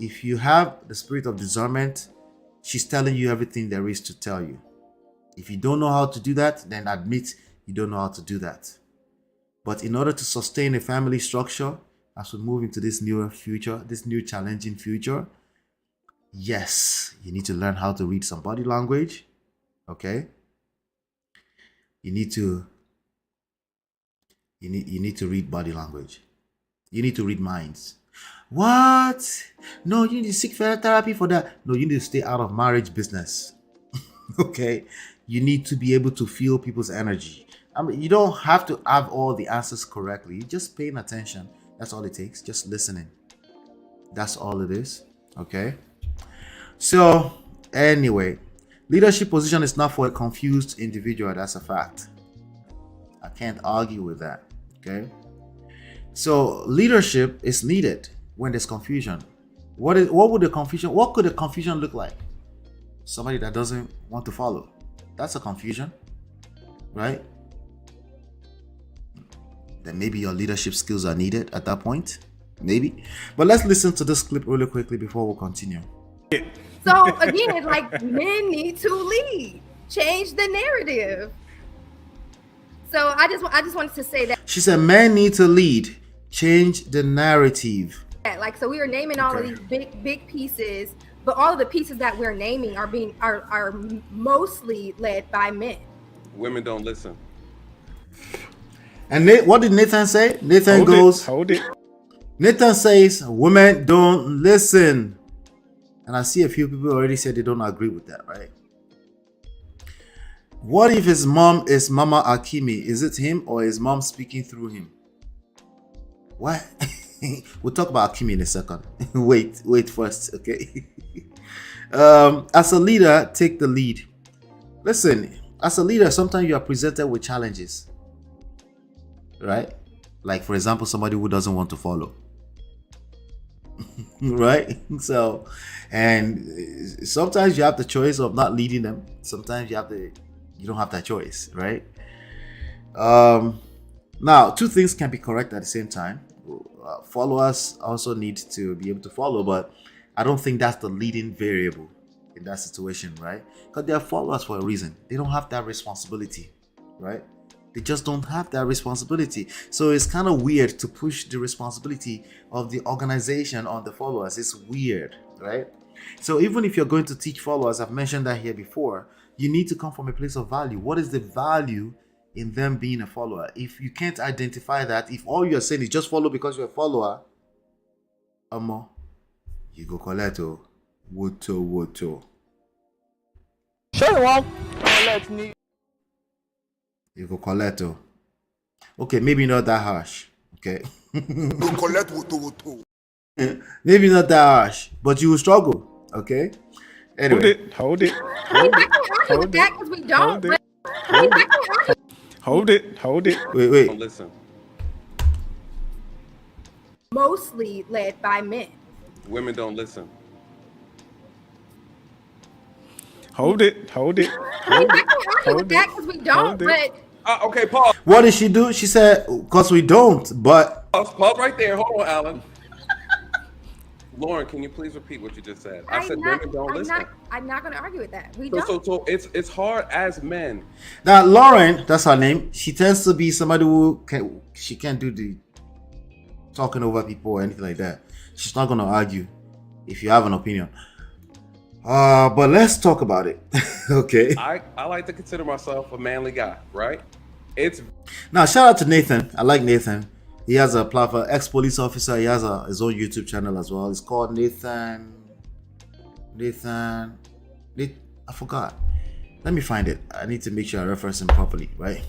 if you have the spirit of discernment, she's telling you everything there is to tell you. If you don't know how to do that, then admit you don't know how to do that. But in order to sustain a family structure, as we move into this newer future, this new challenging future, yes, you need to learn how to read some body language. Okay? You need to read body language. You need to read minds. What? No, you need to seek therapy for that. No, you need to stay out of marriage business. Okay? You need to be able to feel people's energy. I mean, you don't have to have all the answers correctly. You're just paying attention. That's all it takes. Just listening. That's all it is. Okay? So, anyway, leadership position is not for a confused individual. That's a fact. I can't argue with that. Okay? So, leadership is needed when there's confusion. What could the confusion look like? Somebody that doesn't want to follow. That's a confusion, right? Then maybe your leadership skills are needed at that point. Maybe. But let's listen to this clip really quickly before we continue. So again, like, men need to lead, change the narrative. So I just wanted to say that. She said men need to lead, change the narrative. Like, so we are naming all of these big pieces, but all of the pieces that we're naming are mostly led by men. Women don't listen. And what did Nathan say? Nathan Hold it. Nathan says women don't listen. And I see a few people already said they don't agree with that, right? What if his mom is Mama Akimi? Is it him or is mom speaking through him? What? We'll talk about Akimi in a second. wait first, okay? As a leader, take the lead. Listen, as a leader, sometimes you are presented with challenges, right? Like, for example, somebody who doesn't want to follow. Right? So, and sometimes you have the choice of not leading them. Sometimes you don't have that choice, right? Now, two things can be correct at the same time. Followers also need to be able to follow, but I don't think that's the leading variable in that situation, right? Because they're followers for a reason. They don't have that responsibility, right? They just don't have that responsibility. So it's kind of weird to push the responsibility of the organization on the followers. It's weird, right? So even if you're going to teach followers, I've mentioned that here before, you need to come from a place of value. What is the value in them being a follower? If you can't identify that, if all you're saying is just follow because you're a follower, you go collect woto. Sure, You go collect. Okay, maybe not that harsh. Okay. Go collect woto. Maybe not that harsh, but you will struggle. Okay. Anyway. Hold it. I mean, I can argue with that because we don't. But I mean, I can argue. Hold it. Wait. Don't listen. Mostly led by men. Women don't listen. Hold it. I mean, I can argue with that because we don't. But Okay, pause. What did she do? She said, because we don't, but Pause right there. Hold on, Alan. Lauren, can you please repeat what you just said? I said women don't listen. I'm not going to argue with that. We don't. So it's hard as men. now Lauren, that's her name. She tends to be somebody who can't do the talking over people or anything like that. She's not gonna argue if you have an opinion. But let's talk about it. Okay. I like to consider myself a manly guy, right? It's Now shout out to Nathan. I like Nathan. He has a platform, ex-police officer. He has his own YouTube channel as well. It's called Nathan. I forgot. Let me find it. I need to make sure I reference him properly, right?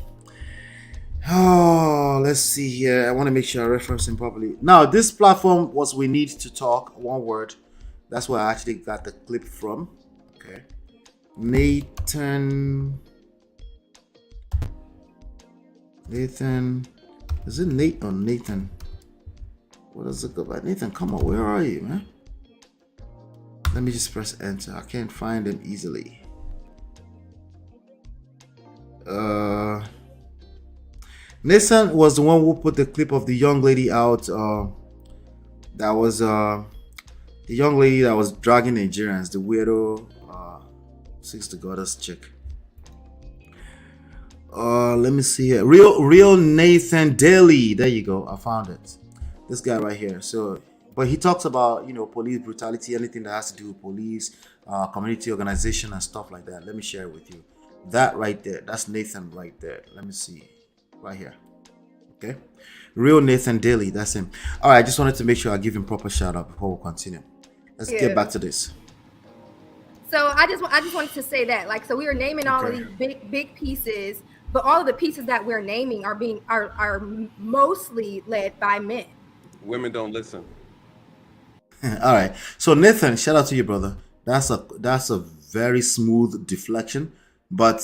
Oh, let's see here. I want to make sure I reference him properly. Now, this platform was We Need to Talk, one word. That's where I actually got the clip from. Okay. Nathan. Is it Nate or Nathan? What does it go by? Nathan, come on. Where are you, man? Let me just press enter. I can't find him easily. Nathan was the one who put the clip of the young lady out. That was the young lady that was dragging Nigerians, the weirdo, six the goddess chick. Let me see here. Real Nathan Daly. There you go. I found it. This guy right here. So, but he talks about, police brutality, anything that has to do with police, community organization and stuff like that. Let me share it with you. That right there. That's Nathan right there. Let me see. Right here. Okay. Real Nathan Daly. That's him. All right. I just wanted to make sure I give him proper shout out before we continue. Let's get back to this. So I just wanted to say that, like, so we were naming all of these big pieces, but all of the pieces that we're naming are mostly led by men. women don't listen. All right. So Nathan, shout out to you, brother. That's a very smooth deflection, but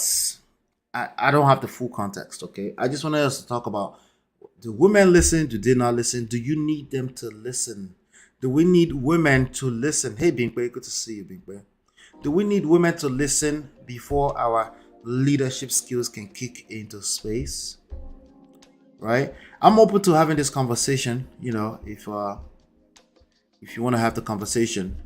I don't have the full context. Okay. I just wanted us to talk about: do women listen? Do they not listen? Do you need them to listen? Do we need women to listen? Hey, Bingbe, good to see you, Bingbe. Do we need women to listen before our leadership skills can kick into space? Right? I'm open to having this conversation, if you want to have the conversation.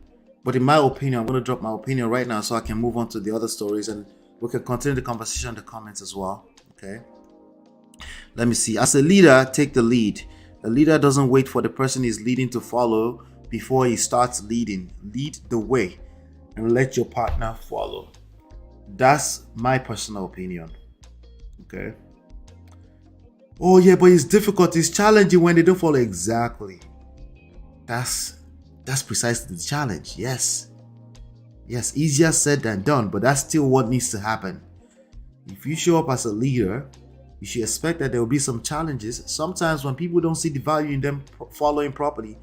But in my opinion, I'm going to drop my opinion right now so I can move on to the other stories and we can continue the conversation in the comments as well. Okay? Let me see. As a leader, take the lead. A leader doesn't wait for the person he's leading to follow before he starts leading. Lead the way and let your partner follow. That's my personal opinion. Okay. Oh yeah, but it's difficult. It's challenging when they don't follow. Exactly. That's precisely the challenge. Yes, easier said than done, but that's still what needs to happen. If you show up as a leader, you should expect that there will be some challenges. Sometimes when people don't see the value in them following properly,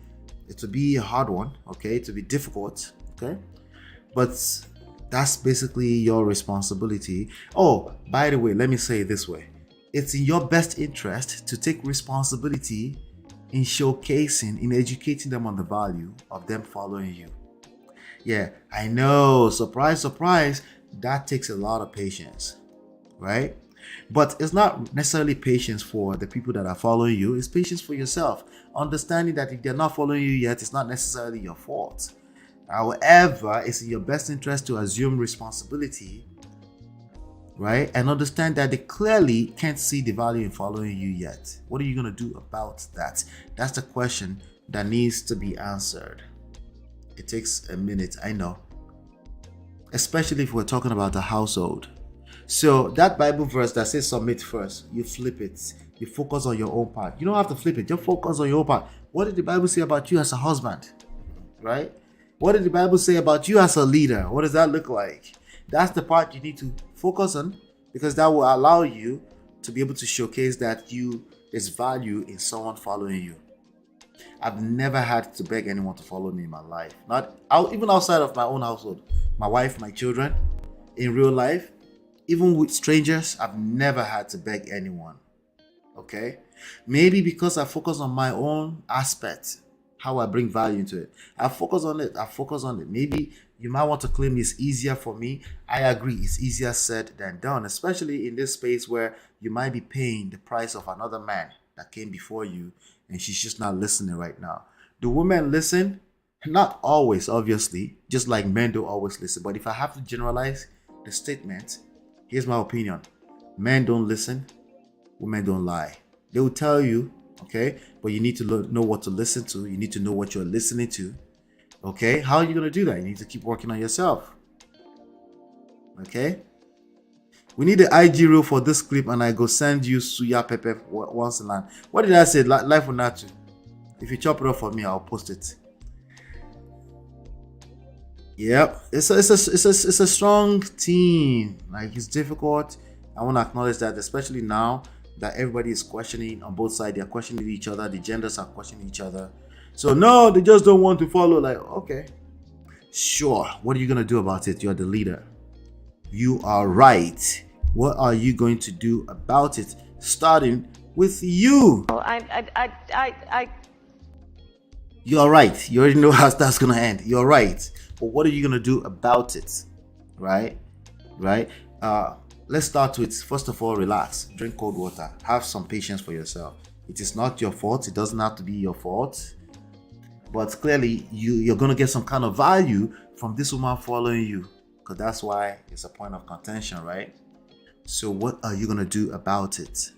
it will be a hard one. Okay, it will be difficult. Okay, but that's basically your responsibility. Oh, by the way, let me say it this way. It's in your best interest to take responsibility in showcasing, in educating them on the value of them following you. Yeah, I know, surprise, surprise, that takes a lot of patience, right? But it's not necessarily patience for the people that are following you, it's patience for yourself. Understanding that if they're not following you yet, it's not necessarily your fault. However, it's in your best interest to assume responsibility, right? And understand that they clearly can't see the value in following you yet. What are you going to do about that? That's the question that needs to be answered. It takes a minute, I know. Especially if we're talking about the household. So that Bible verse that says submit first, you flip it. You focus on your own part. You don't have to flip it. Just focus on your own part. What did the Bible say about you as a husband? Right? What did the Bible say about you as a leader? What does that look like? That's the part you need to focus on, because that will allow you to be able to showcase that there's value in someone following you. I've never had to beg anyone to follow me in my life. Not out, even outside of my own household. My wife, my children, in real life, even with strangers, I've never had to beg anyone. Okay? Maybe because I focus on my own aspect, how I bring value into it. I focus on it. Maybe you might want to claim it's easier for me. I agree, it's easier said than done, especially in this space where you might be paying the price of another man that came before you and she's just not listening right now. Do women listen? Not always, obviously, just like men don't always listen. But if I have to generalize the statement, here's my opinion. Men don't listen, women don't lie. They will tell you, okay, but you need to know what to listen to. You need to know what you're listening to. Okay, how are you going to do that? You need to keep working on yourself. Okay, we need the IG reel for this clip, and I go send you suya pepe once in line. What did I say? Life will not. If you chop it up for me, I'll post it. Yep, it's a strong team. Like, it's difficult. I want to acknowledge that, especially now that everybody is questioning on both sides. They're questioning each other. The genders are questioning each other. So no, they just don't want to follow. Like, okay, sure. What are you gonna do about it? You're the leader. You are right. What are you going to do about it? Starting with you. You're right. You already know how that's gonna end. You're right. But what are you gonna do about it? Right? Let's start with, first of all, relax. Drink cold water. Have some patience for yourself. It is not your fault. It doesn't have to be your fault. But clearly, you're going to get some kind of value from this woman following you. Because that's why it's a point of contention, right? So what are you going to do about it?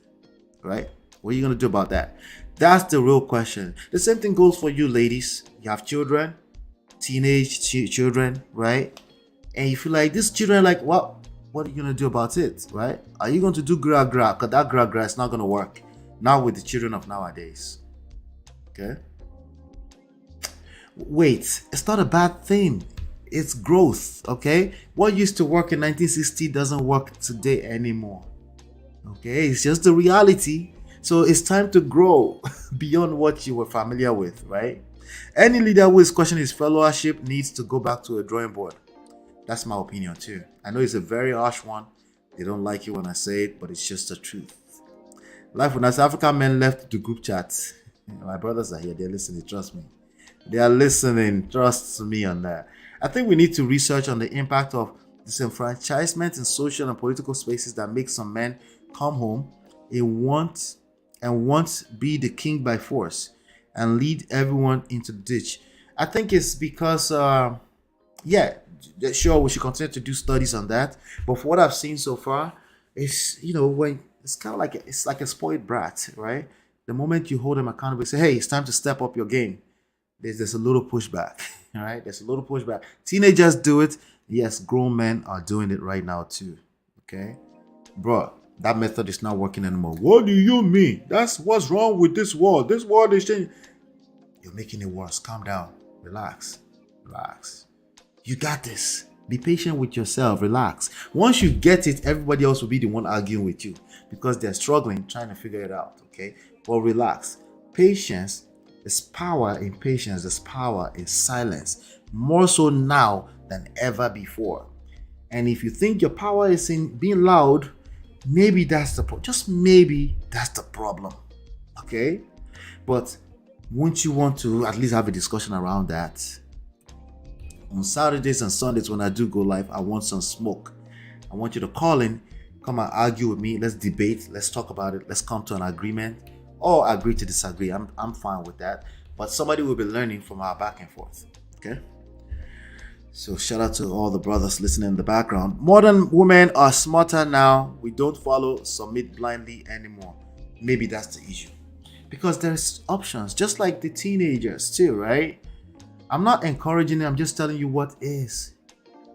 Right? What are you going to do about that? That's the real question. The same thing goes for you, ladies. You have children, teenage children, right? And you feel like these children, like, what are you going to do about it, right? Are you going to do gra? Because that gra is not going to work. Not with the children of nowadays. Okay? Wait, it's not a bad thing. It's growth, okay? What used to work in 1960 doesn't work today anymore. Okay? It's just the reality. So it's time to grow beyond what you were familiar with, right? Any leader who is questioning his followership needs to go back to a drawing board. That's my opinion too. I know it's a very harsh one. They don't like it when I say it, but it's just the truth. Life when as African men left the group chat. My brothers are here. They're listening. Trust me. They are listening. Trust me on that. I think we need to research on the impact of disenfranchisement in social and political spaces that make some men come home and want be the king by force and lead everyone into the ditch. I think it's because, sure, we should continue to do studies on that. But for what I've seen so far, it's, when it's kind of like it's like a spoiled brat, right? The moment you hold them accountable, say, hey, it's time to step up your game. There's a little pushback, all right? There's a little pushback. Teenagers do it. Yes, grown men are doing it right now too, okay? Bro, that method is not working anymore. What do you mean? That's what's wrong with this world. This world is changing. You're making it worse. Calm down. Relax. You got this. Be patient with yourself. Relax. Once you get it, everybody else will be the one arguing with you because they're struggling, trying to figure it out, okay? But relax. Patience. There's power in patience. There's power in silence. More so now than ever before. And if you think your power is in being loud, maybe that's the problem. Just maybe that's the problem. Okay? But won't you want to at least have a discussion around that? On Saturdays and Sundays when I do go live, I want some smoke. I want you to call in, come and argue with me. Let's debate. Let's talk about it. Let's come to an agreement. Or agree to disagree. I'm fine with that. But somebody will be learning from our back and forth. Okay? So shout out to all the brothers listening in the background. Modern women are smarter now. We don't follow, submit blindly anymore. Maybe that's the issue. Because there's options, just like the teenagers too, right? I'm not encouraging it. I'm just telling you what is.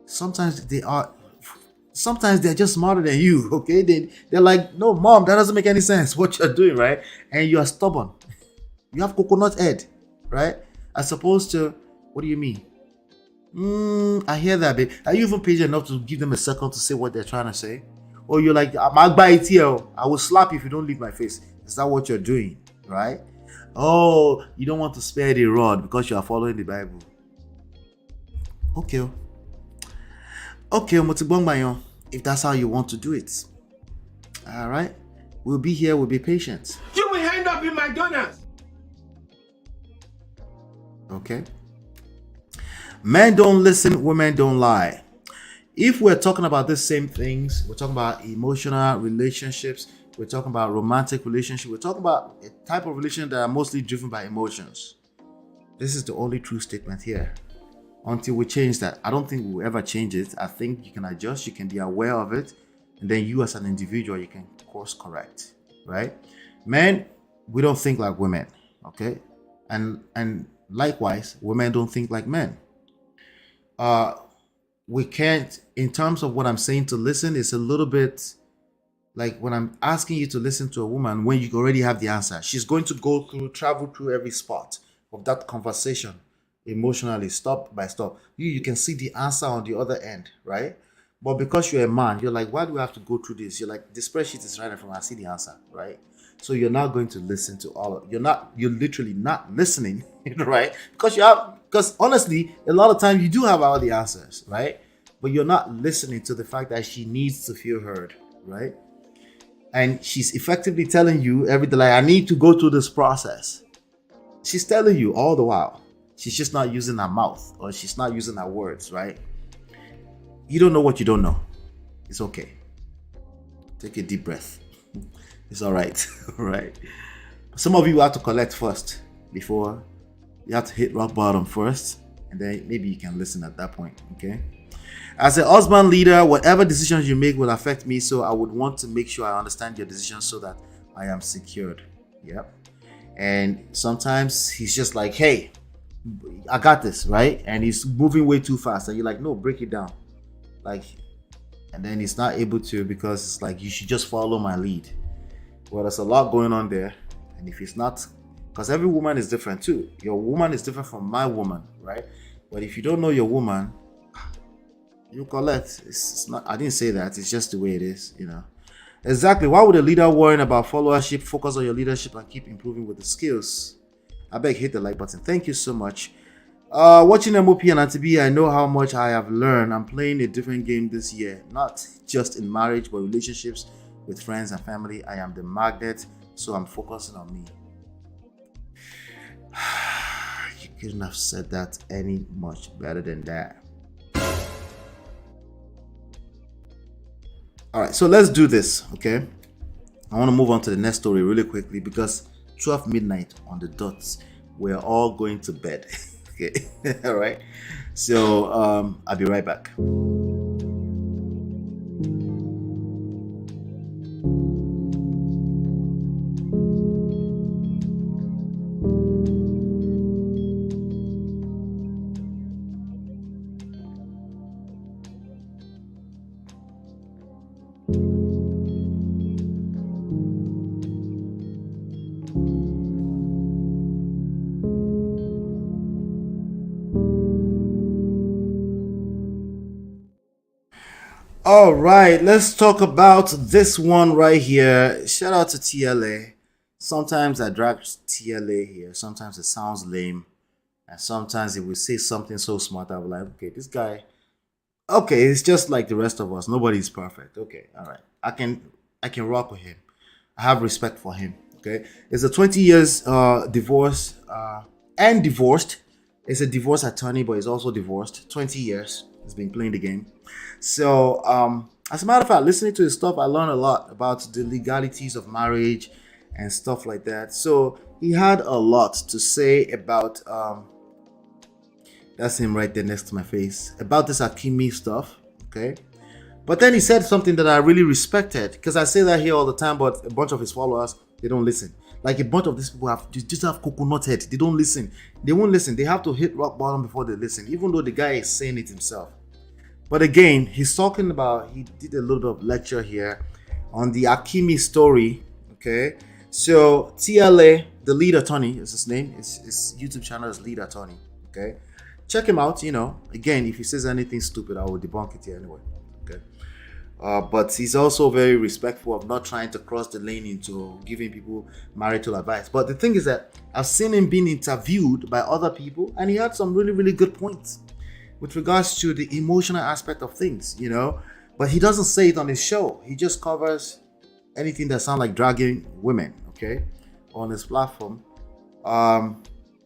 Sometimes they're just smarter than you, okay? They're like, no, mom, that doesn't make any sense what you're doing, right? And you are stubborn. You have coconut head, right? As opposed to, what do you mean? I hear that, babe. Are you even patient enough to give them a second to say what they're trying to say? Or you're like, I will slap you if you don't leave my face. Is that what you're doing, right? Oh, you don't want to spare the rod because you are following the Bible. Okay. Okay, Motibongmayon, if that's how you want to do it. All right. We'll be here. We'll be patient. You will end up in McDonald's. Okay. Men don't listen, women don't lie. If we're talking about the same things, we're talking about emotional relationships, we're talking about romantic relationships, we're talking about a type of relationship that are mostly driven by emotions. This is the only true statement here. Until we change that, I don't think we'll ever change it. I think you can adjust, you can be aware of it, and then you as an individual, you can course correct, right? Men, we don't think like women, okay? And likewise, women don't think like men. We can't, in terms of what I'm saying to listen, it's a little bit like when I'm asking you to listen to a woman when you already have the answer. She's going to travel through every spot of that conversation emotionally, stop by stop. You can see the answer on the other end, right? But because you're a man, you're like, why do we have to go through this? You're like, the spreadsheet is right in front. I see the answer, right? So you're not going to listen to all of you're literally not listening, right? Because honestly, a lot of times you do have all the answers, right? But you're not listening to the fact that she needs to feel heard, right? And she's effectively telling you everything, like, I need to go through this process. She's telling you all the while. She's just not using her mouth, or she's not using her words, right? You don't know what you don't know. It's okay. Take a deep breath. It's all right. All right. Some of you have to collect first before you have to hit rock bottom first, and then maybe you can listen at that point. Okay. As a husband leader, whatever decisions you make will affect me, so I would want to make sure I understand your decisions so that I am secured. Yep. And sometimes he's just like, hey, I got this, right? And he's moving way too fast, and you're like, no, break it down. Like, and then he's not able to, because it's like, you should just follow my lead. Well, there's a lot going on there. And if it's not, because every woman is different too. Your woman is different from my woman, right? But if you don't know your woman, you collect. It's not, I didn't say that. It's just the way it is, you know. Exactly. Why would a leader worrying about followership? Focus on your leadership and keep improving with the skills. I beg, hit the like button. Thank you so much. Watching MOP and Auntie B, I know how much I have learned. I'm playing a different game this year, not just in marriage, but relationships with friends and family. I am the magnet, so I'm focusing on me. You couldn't have said that any much better than that. All right, so let's do this, okay? I want to move on to the next story really quickly because 12 midnight on the dots, we're all going to bed. Okay, all right. So I'll be right back. All right, let's talk about this one right here. Shout out to TLA. Sometimes I drag TLA here. Sometimes it sounds lame. And sometimes if we say something so smart, I'll be like, okay, this guy, okay, it's just like the rest of us. Nobody's perfect. Okay, all right. I can rock with him. I have respect for him. Okay. It's a 20 years divorce and divorced. It's a divorce attorney, but he's also divorced. 20 years. He's been playing the game. So, as a matter of fact, listening to his stuff, I learned a lot about the legalities of marriage and stuff like that. So he had a lot to say about, that's him right there next to my face, about this Akimi stuff, okay? But then he said something that I really respected, because I say that here all the time, but a bunch of his followers, they don't listen. Like a bunch of these people just have coconut head. They don't listen. They won't listen. They have to hit rock bottom before they listen, even though the guy is saying it himself. But again, he's talking about, he did a little bit of lecture here on the Akimi story, okay? So TLA, the lead attorney is his name. His YouTube channel is Lead Attorney, okay? Check him out, you know. Again, if he says anything stupid, I will debunk it here anyway, okay? But he's also very respectful of not trying to cross the lane into giving people marital advice. But the thing is that I've seen him being interviewed by other people, and he had some really, really good points with regards to the emotional aspect of things, you know. But he doesn't say it on his show. He just covers anything that sounds like dragging women, okay, on his platform.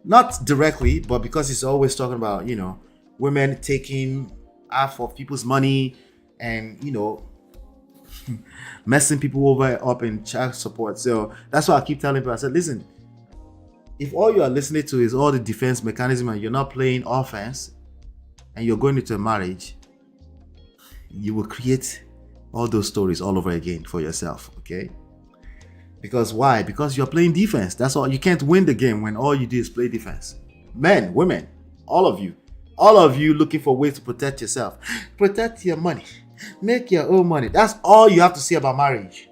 Not directly, but because he's always talking about, you know, women taking half of people's money and, you know, messing people over up in child support. So that's why I keep telling people, I said, listen, if all you are listening to is all the defense mechanism and you're not playing offense and you're going into a marriage, you will create all those stories all over again for yourself, okay? Because why? Because you're playing defense. That's all. You can't win the game when all you do is play defense. Men, women, all of you looking for ways to protect yourself. Protect your money. Make your own money. That's all you have to say about marriage.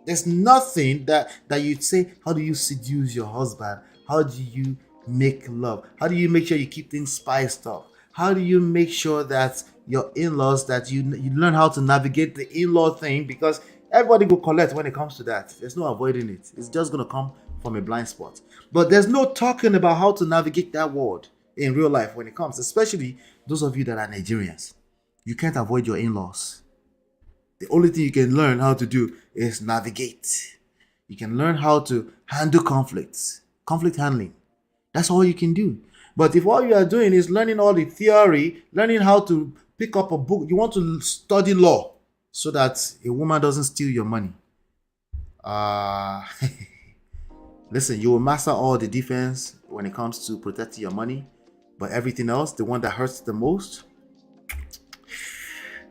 There's nothing that you'd say, how do you seduce your husband? How do you make love? How do you make sure you keep things spiced up? How do you make sure that your in-laws, that you learn how to navigate the in-law thing? Because everybody will collect when it comes to that. There's no avoiding it. It's just going to come from a blind spot. But there's no talking about how to navigate that world in real life when it comes, especially those of you that are Nigerians. You can't avoid your in-laws. The only thing you can learn how to do is navigate. You can learn how to handle conflicts, conflict handling. That's all you can do. But if all you are doing is learning all the theory, learning how to pick up a book, you want to study law so that a woman doesn't steal your money. Listen, you will master all the defense when it comes to protecting your money, but everything else, the one that hurts the most,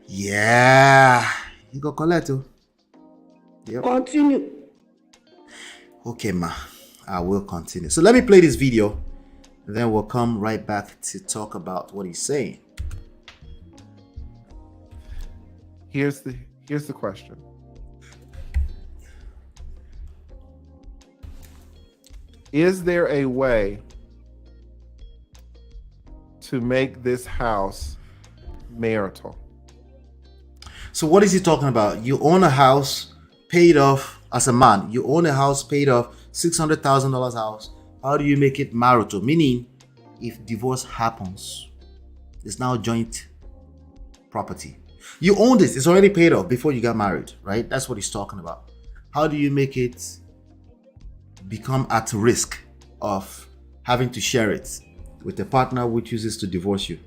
yeah, you go collect it. Yep. Continue. Okay, ma, I will continue. So let me play this video, and then we'll come right back to talk about what he's saying. Here's the question. Is there a way to make this house marital? So what is he talking about? You own a house paid off as a man. You own a house paid off, $600,000 house. How do you make it marital? Meaning, if divorce happens, it's now joint property. You owned it. It's already paid off before you got married, right? That's what he's talking about. How do you make it become at risk of having to share it with a partner who chooses to divorce you?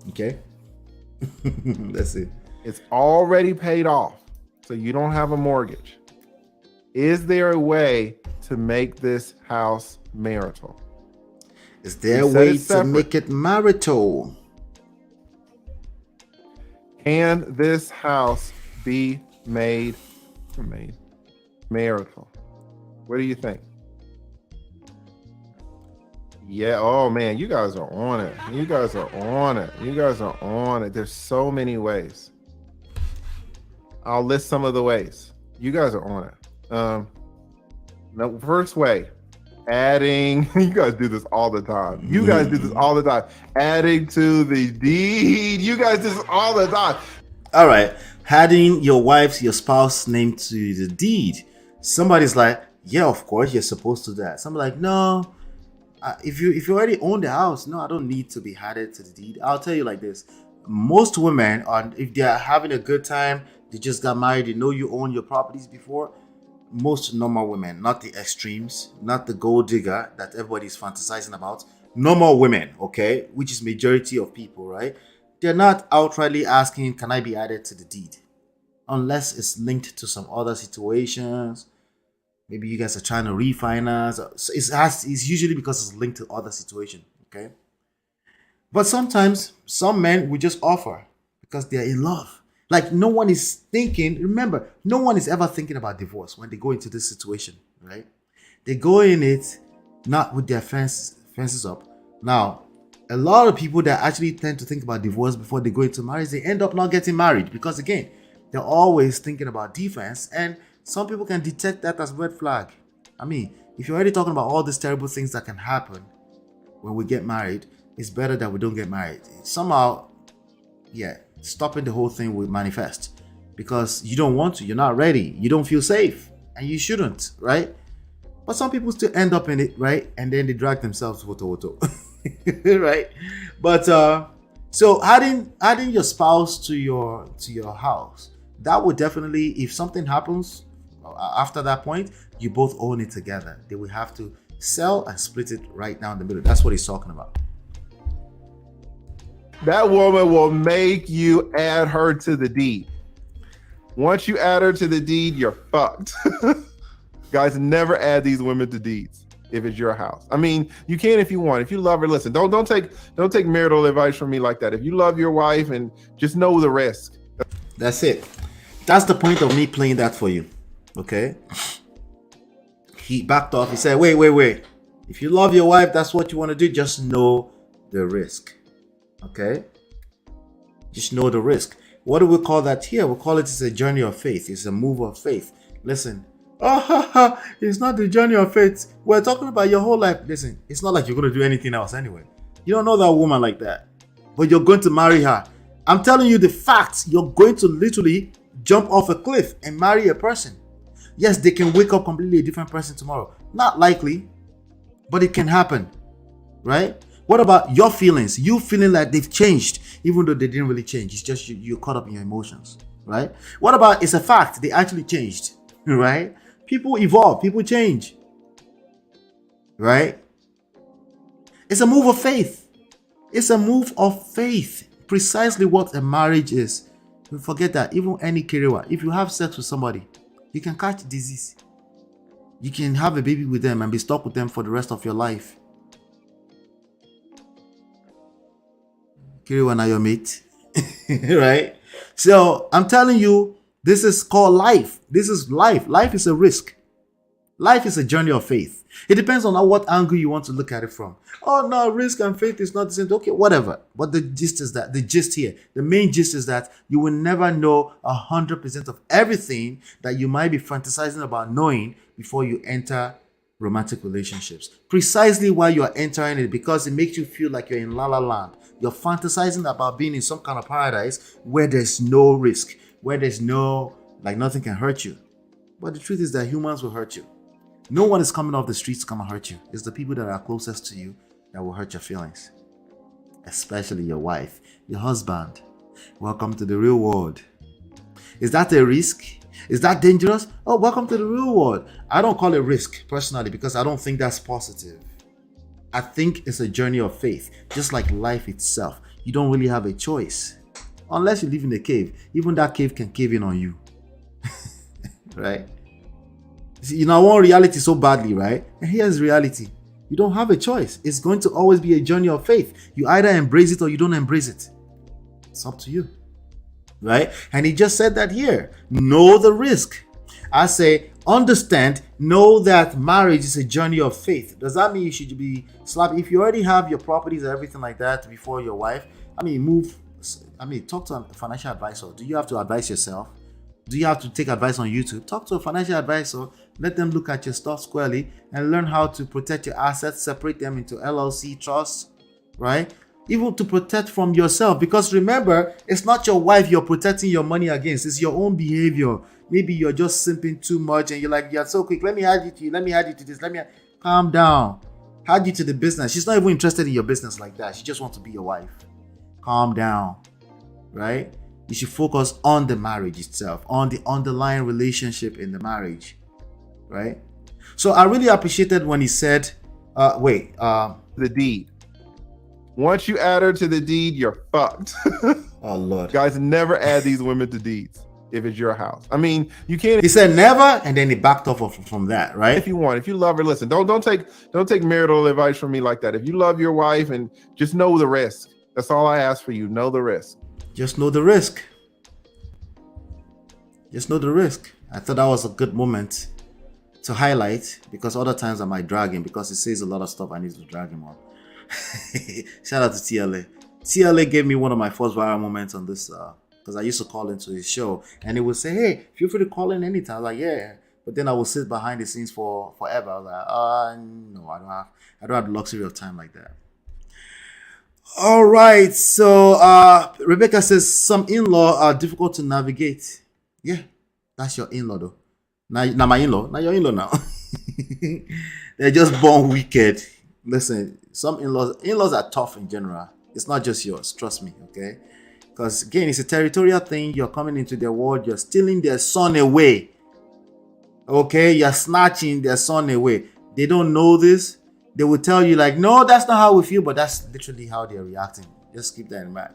Okay? That's it. It's already paid off, so you don't have a mortgage. Is there a way to make this house marital? Is there a way to make it marital? Can this house be made marital? What do you think? Yeah, oh man, you guys are on it. You guys are on it. You guys are on it. There's so many ways. I'll list some of the ways. You guys are on it. The first way, adding, you guys do this all the time. You guys do this all the time. Adding to the deed. You guys do this all the time. All right. Adding your spouse's name to the deed. Somebody's like, yeah, of course you're supposed to do that. Somebody's like, no, if you already own the house, no, I don't need to be added to the deed. I'll tell you like this. Most women, if they're having a good time, they just got married, they know you own your properties before. Most normal women, not the extremes, not the gold digger that everybody's fantasizing about. Normal women, okay, which is majority of people, right? They're not outrightly asking, can I be added to the deed? Unless it's linked to some other situations. Maybe you guys are trying to refinance. So it's usually because it's linked to other situations, okay? But sometimes some men will just offer because they're in love. Like no one is thinking, remember, no one is ever thinking about divorce when they go into this situation, right? They go in it not with their fences up. Now, a lot of people that actually tend to think about divorce before they go into marriage, they end up not getting married because again, they're always thinking about defense, and some people can detect that as red flag. I mean, if you're already talking about all these terrible things that can happen when we get married, it's better that we don't get married. Somehow, yeah, stopping the whole thing will manifest. because you don't want to, you're not ready, you don't feel safe, and you shouldn't, right? But some people still end up in it, right? And then they drag themselves woto, right? But so adding your spouse to your house, that would definitely, if something happens after that point, you both own it together. They will have to sell and split it right down the middle. That's what he's talking about. That woman will make you add her to the deed. Once you add her to the deed, you're fucked. Guys, never add these women to deeds if it's your house. I mean, you can if you want. If you love her, listen. Don't take marital advice from me like that. If you love your wife, and just know the risk. That's it. That's the point of me playing that for you. Okay? He backed off. He said, wait. If you love your wife, that's what you want to do. Just know the risk. Okay? Just know the risk. What do we call that here? We call it a journey of faith. It's a move of faith. Listen. It's not the journey of faith. We're talking about your whole life. Listen, it's not like you're going to do anything else anyway. You don't know that woman like that. But you're going to marry her. I'm telling you the facts. You're going to literally jump off a cliff and marry a person. Yes, they can wake up completely a different person tomorrow. Not likely, but it can happen. Right? What about your feelings? You feeling like they've changed, even though they didn't really change. It's just you're caught up in your emotions. Right? What about it's a fact they actually changed? Right? People evolve, people change. Right? It's a move of faith. It's a move of faith. Precisely what a marriage is. You forget that. Even any career, if you have sex with somebody, you can catch disease. You can have a baby with them and be stuck with them for the rest of your life. Career, now your mate. Right? So I'm telling you, this is called life. This is life. Life is a risk. Life is a journey of faith. It depends on what angle you want to look at it from. Oh no, risk and faith is not the same. Okay, whatever. But the gist here, the main gist is that you will never know 100% of everything that you might be fantasizing about knowing before you enter romantic relationships. Precisely why you are entering it, because it makes you feel like you're in la la land. You're fantasizing about being in some kind of paradise where there's no risk, where there's nothing can hurt you. But the truth is that humans will hurt you. No one is coming off the streets to come and hurt you. It's the people that are closest to you that will hurt your feelings. Especially your wife, your husband. Welcome to the real world. Is that a risk? Is that dangerous? Oh, welcome to the real world. I don't call it risk personally because I don't think that's positive. I think it's a journey of faith, just like life itself. You don't really have a choice. Unless you live in a cave. Even that cave can cave in on you. Right? See, I want reality so badly, right? And here's reality. You don't have a choice. It's going to always be a journey of faith. You either embrace it or you don't embrace it. It's up to you. Right? And he just said that here. Know the risk. I say, understand, know that marriage is a journey of faith. Does that mean you should be slapped? If you already have your properties and everything like that before your wife, talk to a financial advisor. Do you have to advise yourself? Do you have to take advice on YouTube? Talk to a financial advisor. Let them look at your stuff squarely and learn how to protect your assets, separate them into LLC trusts, right? Even to protect from yourself. Because remember, it's not your wife you're protecting your money against. It's your own behavior. Maybe you're just simping too much and you're like, you're so quick. Let me add you to you. Let me add you to this. Calm down. Add you to the business. She's not even interested in your business like that. She just wants to be your wife. Calm down, right? You should focus on the marriage itself, on the underlying relationship in the marriage, right? So I really appreciated when he said, the deed. Once you add her to the deed, you're fucked. Oh, Lord. Guys, never add these women to deeds if it's your house. I mean, you can't. He said never, and then he backed off from that, right? If you want, if you love her, listen. Don't take marital advice from me like that. If you love your wife, and just know the risk. That's all I ask for you. Know the risk. Just know the risk. Just know the risk. I thought that was a good moment to highlight, because other times I might drag him because he says a lot of stuff I need to drag him on. Shout out to TLA. TLA gave me one of my first viral moments on this because I used to call into his show and he would say, hey, feel free to call in anytime. I was like, yeah. But then I would sit behind the scenes for forever. I was like, no, I don't have the luxury of time like that. All right. So Rebecca says some in-law are difficult to navigate. Yeah, that's your in-law though. Now my in-law, not your in-law now. They're just born wicked. Listen, some in-laws are tough in general. It's not just yours, trust me, okay? Because again, it's a territorial thing. You're coming into their world, you're stealing their son away. Okay, you're snatching their son away. They don't know this. They will tell you, like, no, that's not how we feel, but that's literally how they're reacting. Just keep that in mind.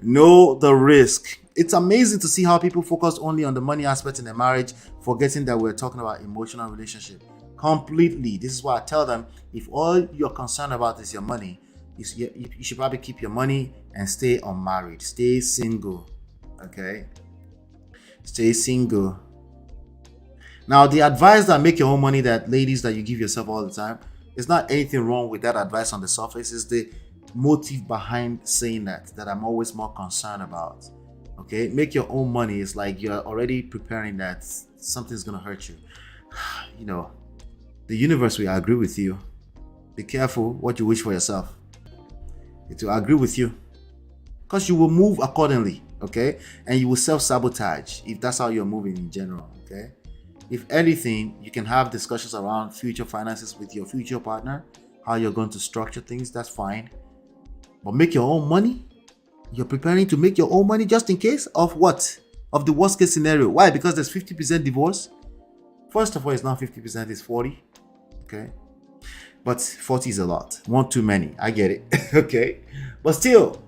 Know the risk. It's amazing to see how people focus only on the money aspect in a marriage, forgetting that we're talking about emotional relationship. Completely. This is why I tell them, if all you're concerned about is your money, you should probably keep your money and stay unmarried. Stay single. Okay? Stay single. Now, the advice that make your own money, that ladies that you give yourself all the time, there's not anything wrong with that advice on the surface. It's the motive behind saying that I'm always more concerned about. Okay, make your own money. It's like you're already preparing that something's gonna hurt you. You know, the universe will agree with you. Be careful what you wish for yourself. It will agree with you, because you will move accordingly. Okay, and you will self-sabotage if that's how you're moving in general. Okay. If anything, you can have discussions around future finances with your future partner, how you're going to structure things, that's fine. But make your own money. You're preparing to make your own money just in case of what? Of the worst case scenario. Why? Because there's 50% divorce. First of all, it's not 50%, it's 40. Okay. But 40 is a lot. One too many. I get it. Okay. But still,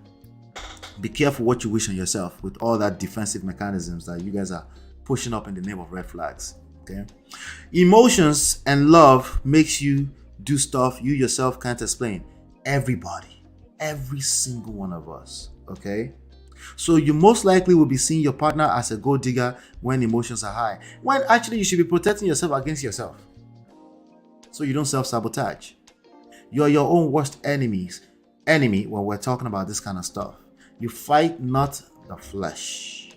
be careful what you wish on yourself with all that defensive mechanisms that you guys are pushing up in the name of red flags. Okay, emotions and love makes you do stuff you yourself can't explain. Everybody, every single one of us. Okay, so you most likely will be seeing your partner as a gold digger when emotions are high, when actually you should be protecting yourself against yourself, so you don't self-sabotage. You're your own worst enemy when we're talking about this kind of stuff. You fight not the flesh.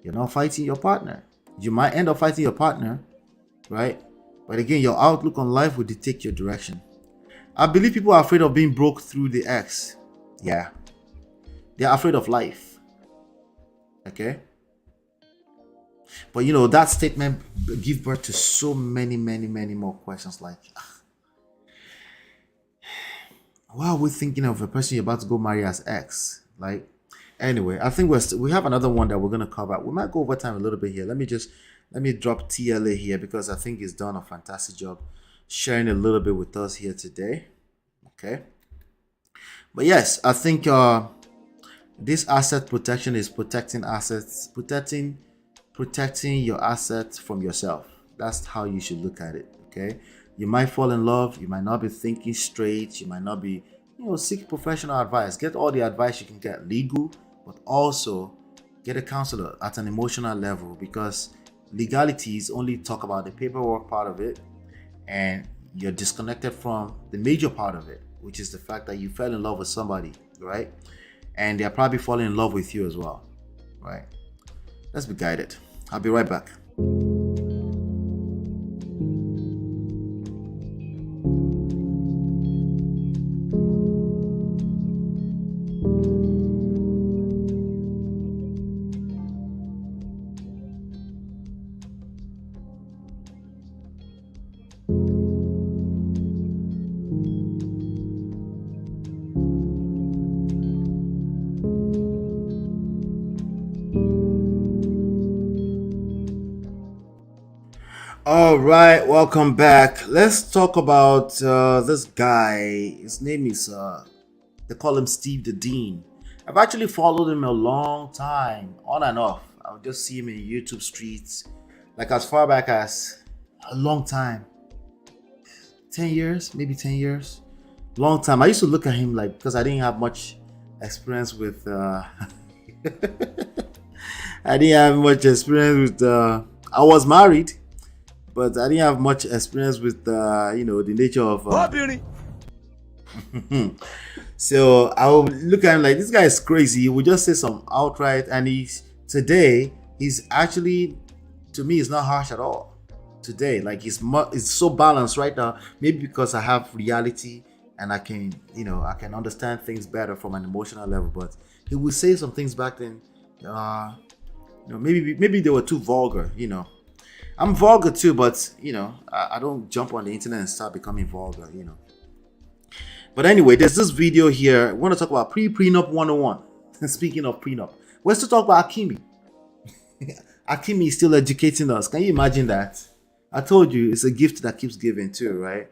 You're not fighting your partner. You might end up fighting your partner, right? But again, your outlook on life will dictate your direction. I believe people are afraid of being broke through the ex. Yeah. They're afraid of life. Okay? But you know, that statement gives birth to so many more questions like, why are we thinking of a person you're about to go marry as ex? Like, anyway, I think we have another one that we're going to cover. We might go over time a little bit here. Let me drop TLA here, because I think he's done a fantastic job sharing a little bit with us here today. Okay. But yes, I think this asset protection is protecting assets, protecting your assets from yourself. That's how you should look at it. Okay. You might fall in love. You might not be thinking straight. You might not be, seek professional advice. Get all the advice you can get, legal, but also get a counselor at an emotional level, because legalities only talk about the paperwork part of it, and you're disconnected from the major part of it, which is the fact that you fell in love with somebody, right? And they're probably falling in love with you as well, right? Let's be guided. I'll be right back. All right, welcome back. Let's talk about this guy. His name is they call him Steve the Dean. I've actually followed him a long time, on and off. I'll just see him in YouTube streets, like as far back as a long time, 10 years, maybe 10 years, long time. I used to look at him like, because I didn't have much experience with I didn't have much experience with I was married, but I didn't have much experience with the nature of beauty. So I would look at him like, this guy is crazy. He would just say some outright, and he's actually, to me, it's not harsh at all today. Like it's so balanced right now, maybe because I have reality and I can understand things better from an emotional level. But he would say some things back then You know, maybe they were too vulgar. You know, I'm vulgar too, but you know, I don't jump on the internet and start becoming vulgar. You know. But anyway, there's this video here. I want to talk about prenup 101. Speaking of prenup, let's still talk about Akimi. Akimi is still educating us. Can you imagine that? I told you it's a gift that keeps giving too, right?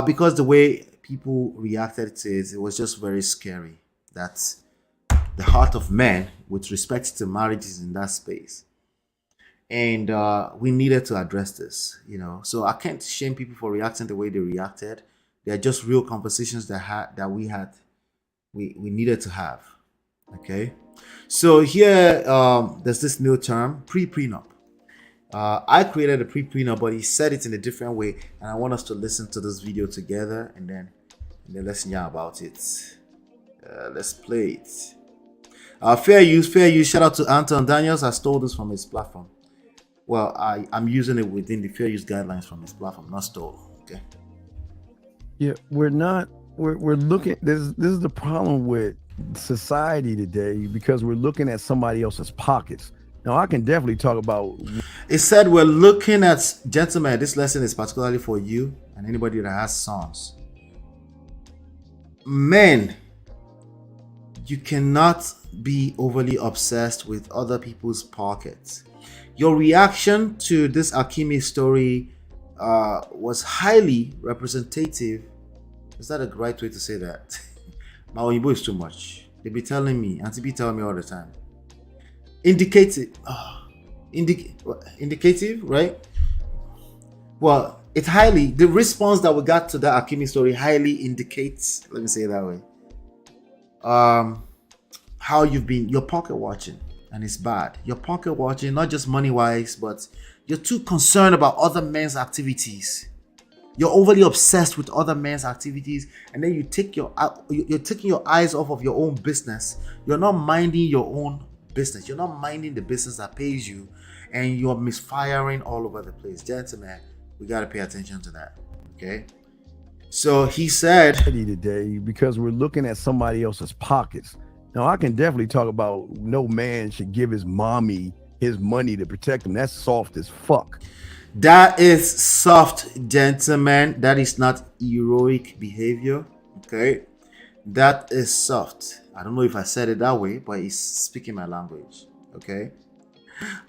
Because the way people reacted to it, it was just very scary. That's the heart of men with respect to marriages in that space. And we needed to address this, you know. So I can't shame people for reacting the way they reacted. They're just real conversations that we needed to have. Okay. So here there's this new term, prenup. I created a prenup, but he said it in a different way, and I want us to listen to this video together and then let's hear about it. Let's play it. Fair use. Shout out to Anton Daniels. I stole this from his platform. Well, I'm using it within the fair use guidelines from his platform, not stole. Okay. Yeah, we're looking. This is the problem with society today, because we're looking at somebody else's pockets. Now, I can definitely talk about. It said we're looking at, gentlemen, this lesson is particularly for you and anybody that has sons. Men, you cannot be overly obsessed with other people's pockets. Your reaction to this Akimi story was highly representative. Is that a right way to say that? My Oyibo is too much. They be telling me, Auntie be telling me all the time. Indicative, right? Well, it highly, the response that we got to that Akimi story highly indicates, let me say it that way, how you've been, you're pocket watching, and it's bad. You're pocket watching, not just money wise, but you're too concerned about other men's activities. You're overly obsessed with other men's activities, and then you're taking your eyes off of your own business. You're not minding your own business. You're not minding the business that pays you, and you're misfiring all over the place. Gentlemen, we got to pay attention to that. Okay. So he said today, because we're looking at somebody else's pockets. Now, I can definitely talk about no man should give his mommy his money to protect him. That's soft as fuck. That is soft, gentlemen. That is not heroic behavior. Okay. That is soft. I don't know if I said it that way, but he's speaking my language. Okay.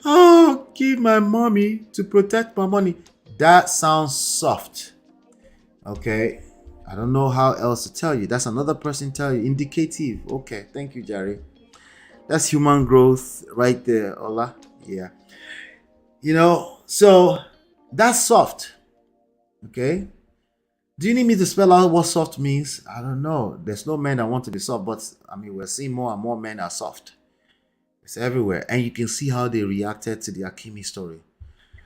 Oh, give my mommy to protect my money. That sounds soft. Okay. I don't know how else to tell you. That's another person tell you. Indicative. Okay. Thank you, Jerry. That's human growth right there. Ola. Yeah. You know, so that's soft. Okay. Do you need me to spell out what soft means? I don't know. There's no men that want to be soft, but I mean, we're seeing more and more men are soft. It's everywhere. And you can see how they reacted to the Akimi story.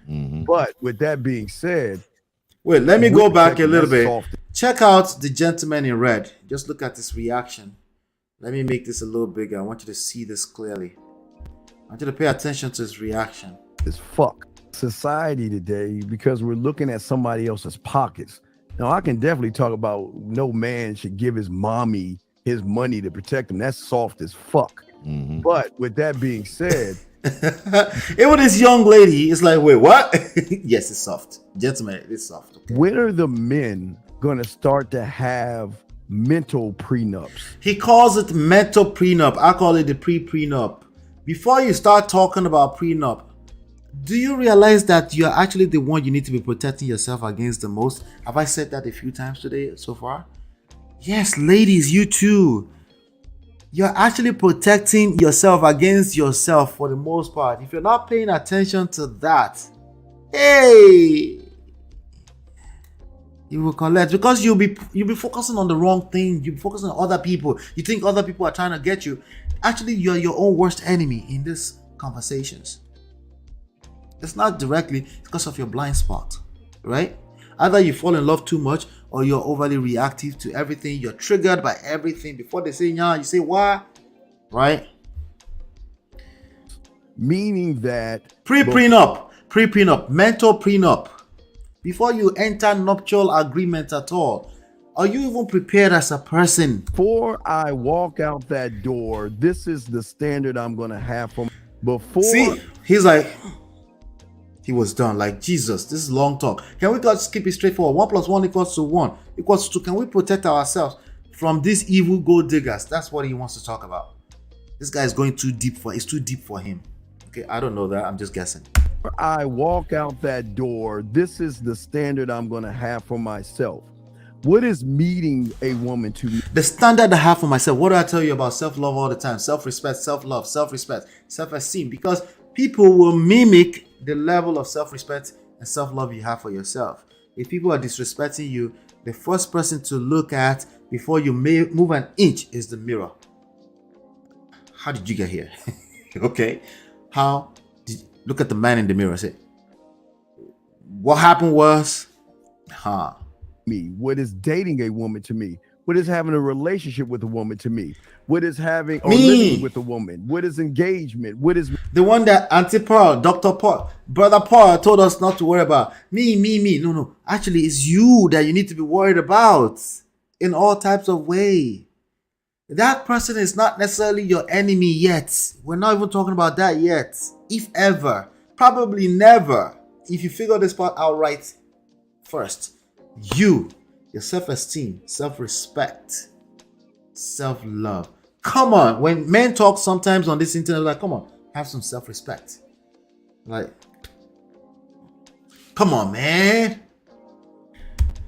Mm-hmm. But with that being said, wait, let me go back a little bit. Soft. Check out the gentleman in red. Just look at this reaction. Let me make this a little bigger. I want you to see this clearly. I want you to pay attention to his reaction. It's fuck society today, because we're looking at somebody else's pockets. Now, I can definitely talk about no man should give his mommy his money to protect him. That's soft as fuck. Mm-hmm. But with that being said, even this young lady is like, wait, what? Yes, it's soft. Gentlemen, it's soft. Okay. When are the men going to start to have mental prenups? He calls it mental prenup. I call it the pre-prenup. Before you start talking about prenup, do you realize that you're actually the one you need to be protecting yourself against the most? Have I said that a few times today so far? Yes, ladies, you too. You're actually protecting yourself against yourself for the most part. If you're not paying attention to that, hey, you will collect, because you'll be focusing on the wrong thing. You'll be focusing on other people. You think other people are trying to get you. Actually, you're your own worst enemy in these conversations. It's not directly because of your blind spot, right? Either you fall in love too much, or you're overly reactive to everything. You're triggered by everything. Before they say yeah, you say why, right? Meaning that pre-prenup, mental prenup. Before you enter nuptial agreement at all, are you even prepared as a person? Before I walk out that door, this is the standard I'm going to have for. Before See, he's like, he was done. Like, Jesus, this is long talk. Can we just keep it straightforward? 1 plus 1 equals to 1 equals to 2. Can we protect ourselves from these evil gold diggers? That's what he wants to talk about. This guy is going too deep for, it's too deep for him. Okay, I don't know that. I'm just guessing. I walk out that door, this is the standard I'm going to have for myself. What is meeting a woman to me? The standard I have for myself. What do I tell you about self-love all the time? Self-respect, self-love, self-respect, self-esteem. Because people will mimic the level of self-respect and self-love you have for yourself. If people are disrespecting you, the first person to look at before you may move an inch is the mirror. How did you get here? Okay. How did look at the man in the mirror and say, what happened was, me? What is dating a woman to me? What is having a relationship with a woman to me? What is having or living with a woman? What is engagement? What is the one that Auntie Paul, Dr. Paul, Brother Paul told us not to worry about? Me. No. Actually, it's you that you need to be worried about in all types of ways. That person is not necessarily your enemy yet. We're not even talking about that yet. If ever. Probably never. If you figure this part out right first. Your self-esteem, self-respect, self-love. Come on. When men talk sometimes on this internet, like, come on, have some self-respect. Like, come on, man.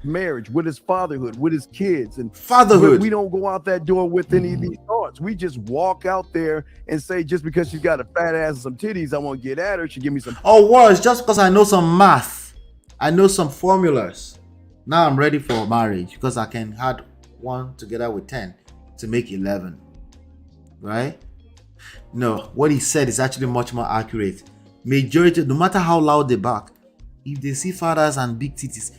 marriage? What is fatherhood? What is kids? And fatherhood. We don't go out that door with any of these thoughts. We just walk out there and say, just because she's got a fat ass and some titties, I want to get at her. She give me some. Or worse, just because I know some math, I know some formulas. Now I'm ready for marriage because I can add 1 together with 10 to make 11. Right? No, what he said is actually much more accurate. Majority, no matter how loud they bark, if they see fathers and big titties,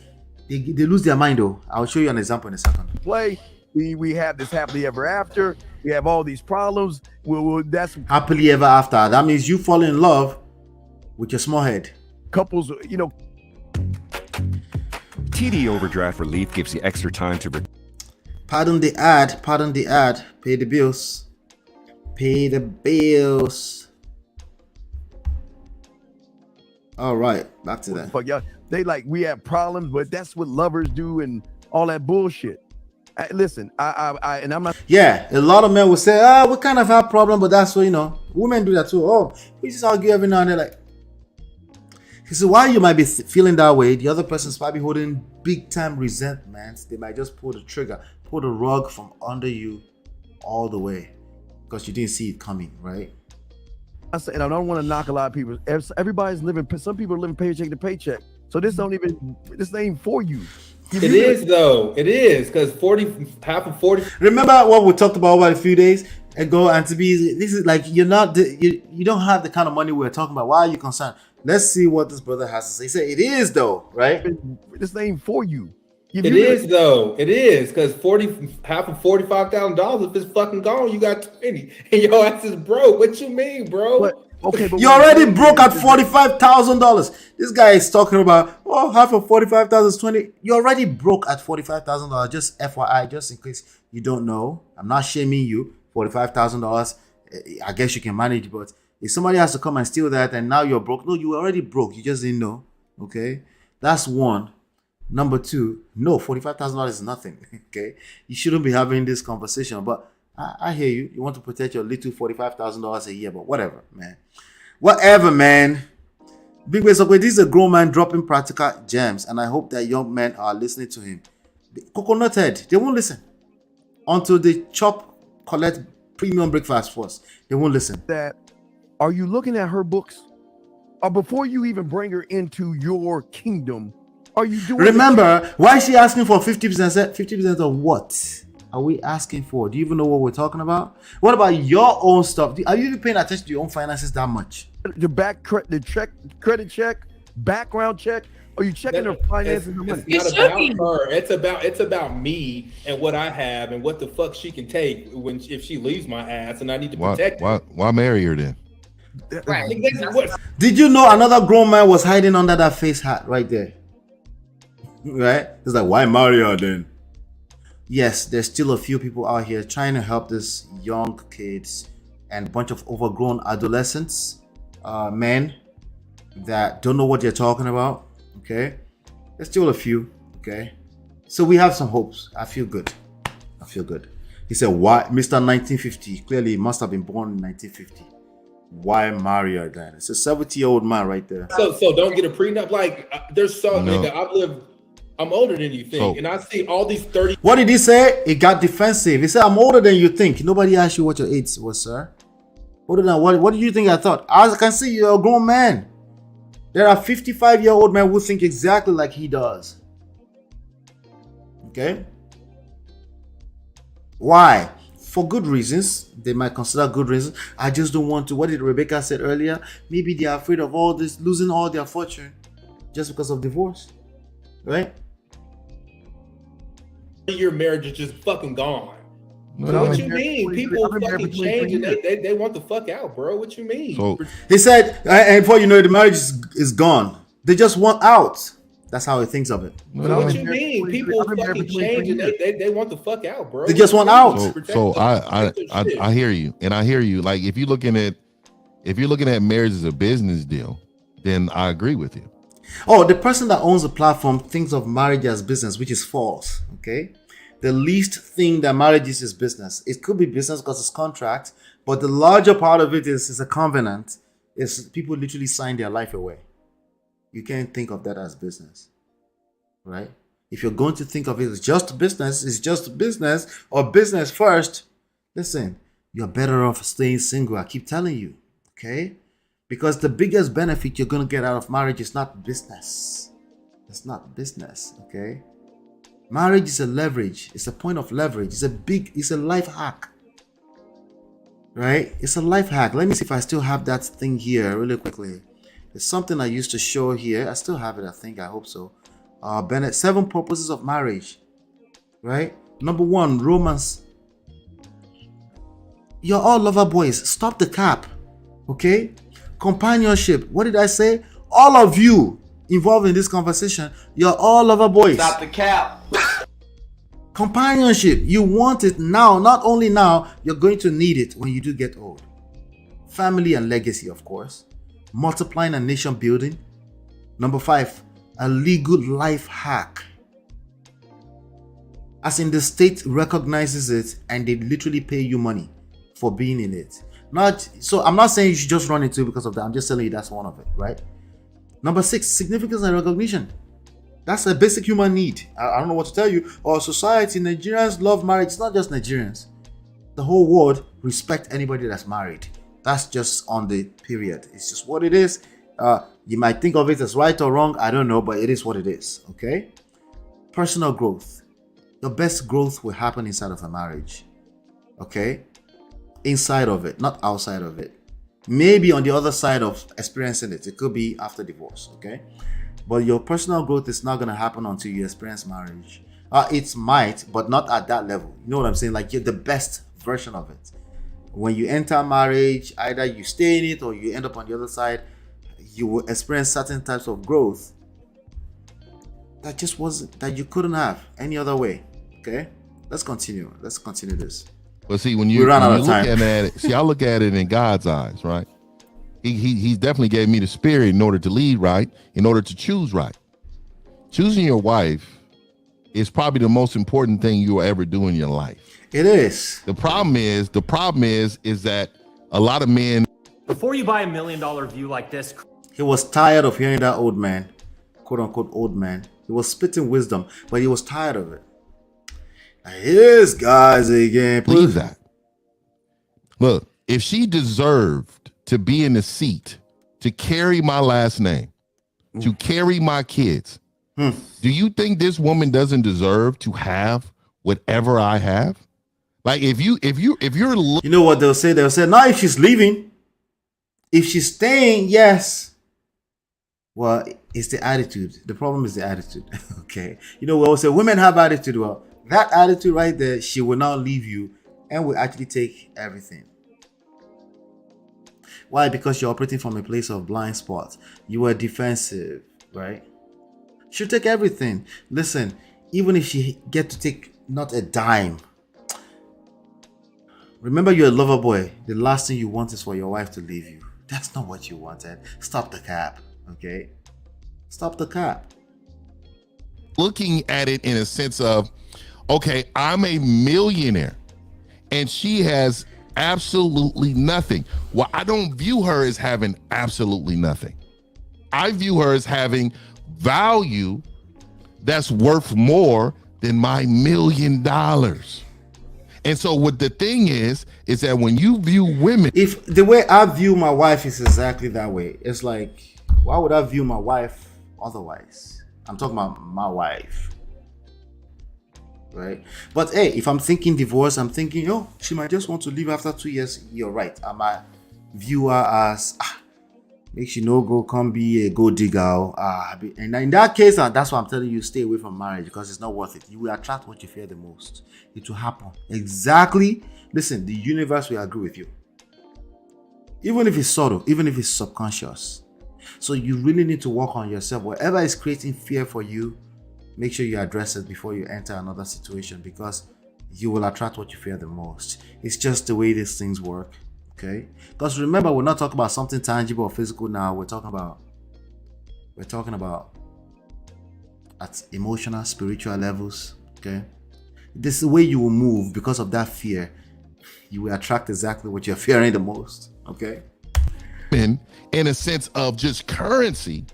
they lose their mind though. I'll show you an example in a second. Play. We have this happily ever after. We have all these problems. That's happily ever after. That means you fall in love with your small head. Couples, you know. TD Overdraft Relief gives you extra time to. Pardon the ad. Pay the bills. Pay the bills. All right, back to that. Fuck y'all. They like we have problems, but that's what lovers do and all that bullshit. Listen, I and I'm not. Yeah, a lot of men will say, we kind of have problem, but that's what, you know, women do that too. Oh, we just argue every now and then. Like, so while you might be feeling that way, the other person's probably holding big time resentment. They might just pull the trigger, pull the rug from under you all the way because you didn't see it coming, right? And I don't want to knock a lot of people. Everybody's living. Some people are living paycheck to paycheck. So this ain't for you. It is though. It is because half of 40. Remember what we talked about over a few days ago, and to be this is like you don't have the kind of money we're talking about. Why are you concerned? Let's see what this brother has to say. He said it is though, right? This ain't for you. It is though. It is because half of $45,000. If it's fucking gone, you got 20, and your ass is broke. What you mean, bro? But you're already broke at $45,000. This guy is talking about half of 45,000 is 20. You're already broke at $45,000. Just FYI, just in case you don't know. I'm not shaming you. $45,000. I guess you can manage, but if somebody has to come and steal that and now you're broke, no, you were already broke. You just didn't know. Okay, that's one. Number two, no, $45,000 is nothing. Okay, you shouldn't be having this conversation. But I hear you. You want to protect your little $45,000 a year, but whatever, man. Whatever, man. Big ways of way. This is a grown man dropping practical gems, and I hope that young men are listening to him. The coconut head, they won't listen until they collect premium breakfast first. They won't listen. That are you looking at her books, or before you even bring her into your kingdom? Are you doing? Remember, why is she asking for 50%? 50% of what are we asking for? Do you even know what we're talking about? What about your own stuff? Are you even paying attention to your own finances that much? The credit check, background check. Are you checking her finances? It's not about her. It's about me and what I have and what the fuck she can take if she leaves my ass and I need to protect her. Why marry her then? Right. Did you know another grown man was hiding under that face hat right there? Right? It's like, why marry her then? Yes, there's still a few people out here trying to help these young kids and a bunch of overgrown adolescents men that don't know what they're talking about. Okay, there's still a few. Okay, so we have some hopes. I feel good. He said, why Mr. 1950? Clearly he must have been born in 1950. Why marry her then? It's a 70-year-old man right there. So don't get a prenup. Like there's so No. nigga, I'm older than you think, and I see all these 30. What did he say? He got defensive. He said, I'm older than you think. Nobody asked you what your age was, sir. Older than what do you think I thought? As I can see, you're a grown man. There are 55-year-old men who think exactly like he does. Okay? Why? For good reasons. They might consider good reasons. I just don't want to. What did Rebecca said earlier? Maybe they are afraid of all this, losing all their fortune just because of divorce. Right? Your marriage is just fucking gone. No, What you mean? People fucking change and they want the fuck out, bro. What you mean? So He said, and before you know it, the marriage is gone. They just want out. That's how he thinks of it. What you mean? People fucking change and they want the fuck out, bro. They just want out. So I hear you, and I hear you. Like if you're looking at marriage as a business deal, then I agree with you. Oh, the person that owns the platform thinks of marriage as business, which is false. Okay, the least thing that marriage is business. It could be business because it's contract, but the larger part of it is a covenant. Is people literally sign their life away. You can't think of that as business, right? If you're going to think of it as just business, it's just business or business first. Listen, you're better off staying single. I keep telling you, okay? Because the biggest benefit you're going to get out of marriage is not business. It's not business, okay? Marriage is a leverage. It's a point of leverage. It's a life hack, right? It's a life hack. Let me see if I still have that thing here really quickly. There's something I used to show here. I still have it, I think. I hope so. Bennett, 7 purposes of marriage, right? Number 1, romance. You're all lover boys. Stop the cap, okay? Companionship. What did I say? All of you involved in this conversation, you're all lover boys. Stop the cap. Companionship. You want it now. Not only now, you're going to need it when you do get old. Family and legacy, of course. Multiplying and nation building. Number 5, a legal life hack. As in the state recognizes it and they literally pay you money for being in it. So I'm not saying you should just run into it because of that. I'm just telling you that's one of it, right? Number 6, significance and recognition. That's a basic human need. I don't know what to tell you. Our society, Nigerians love marriage. It's not just Nigerians. The whole world respect anybody that's married. That's just on the period. It's just what it is. You might think of it as right or wrong. I don't know, but it is what it is. Okay? Personal growth. The best growth will happen inside of a marriage. Okay? Inside of it, not outside of it. Maybe on the other side of experiencing it. It could be after divorce. Okay? But your personal growth is not going to happen until you experience marriage. It might, but not at that level. You know what I'm saying? Like you're the best version of it. When you enter marriage, either you stay in it or you end up on the other side, you will experience certain types of growth that you couldn't have any other way. Okay, let's continue this. But see, when you look at it, see, I look at it in God's eyes, right? He definitely gave me the spirit in order to lead right, in order to choose right. Choosing your wife is probably the most important thing you will ever do in your life. It is. The problem is that a lot of men. Before you buy $1 million view like this, he was tired of hearing that old man, quote unquote old man. He was spitting wisdom, but he was tired of it. Here's guys again. Believe that. Look, if she deserved to be in the seat, to carry my last name, to carry my kids, do you think this woman doesn't deserve to have whatever I have? Like if you're you know what they'll say? They'll say, no, if she's leaving. If she's staying, yes. Well, it's the attitude. The problem is the attitude. Okay. You know, we always say women have attitude. Well, that attitude right there, she will not leave you and will actually take everything. Why? Because you're operating from a place of blind spot. You are defensive, right? She'll take everything. Listen, even if she get to take not a dime, remember you're a lover boy. The last thing you want is for your wife to leave you. That's not what you wanted. Stop the cap, okay? Stop the cap. Looking at it in a sense of, okay, I'm a millionaire and she has absolutely nothing. Well, I don't view her as having absolutely nothing. I view her as having value that's worth more than my $1 million. And so what the thing is that when you view women, if the way I view my wife is exactly that way, it's like, why would I view my wife otherwise? I'm talking about my wife, right? But hey, if I'm thinking divorce, I'm thinking, oh, she might just want to leave after 2 years. You're right. I might view her as, make she no go come be a gold digger. And in that case, that's why I'm telling you, stay away from marriage, because it's not worth it. You will attract what you fear the most. It will happen. Exactly. Listen, the universe will agree with you. Even if it's subtle, even if it's subconscious. So you really need to work on yourself. Whatever is creating fear for you, make sure you address it before you enter another situation, because you will attract what you fear the most. It's just the way these things work. Okay? Because remember, we're not talking about something tangible or physical now. We're talking about at emotional, spiritual levels. Okay? This is the way you will move. Because of that fear, you will attract exactly what you're fearing the most. Okay? In a sense of just currency,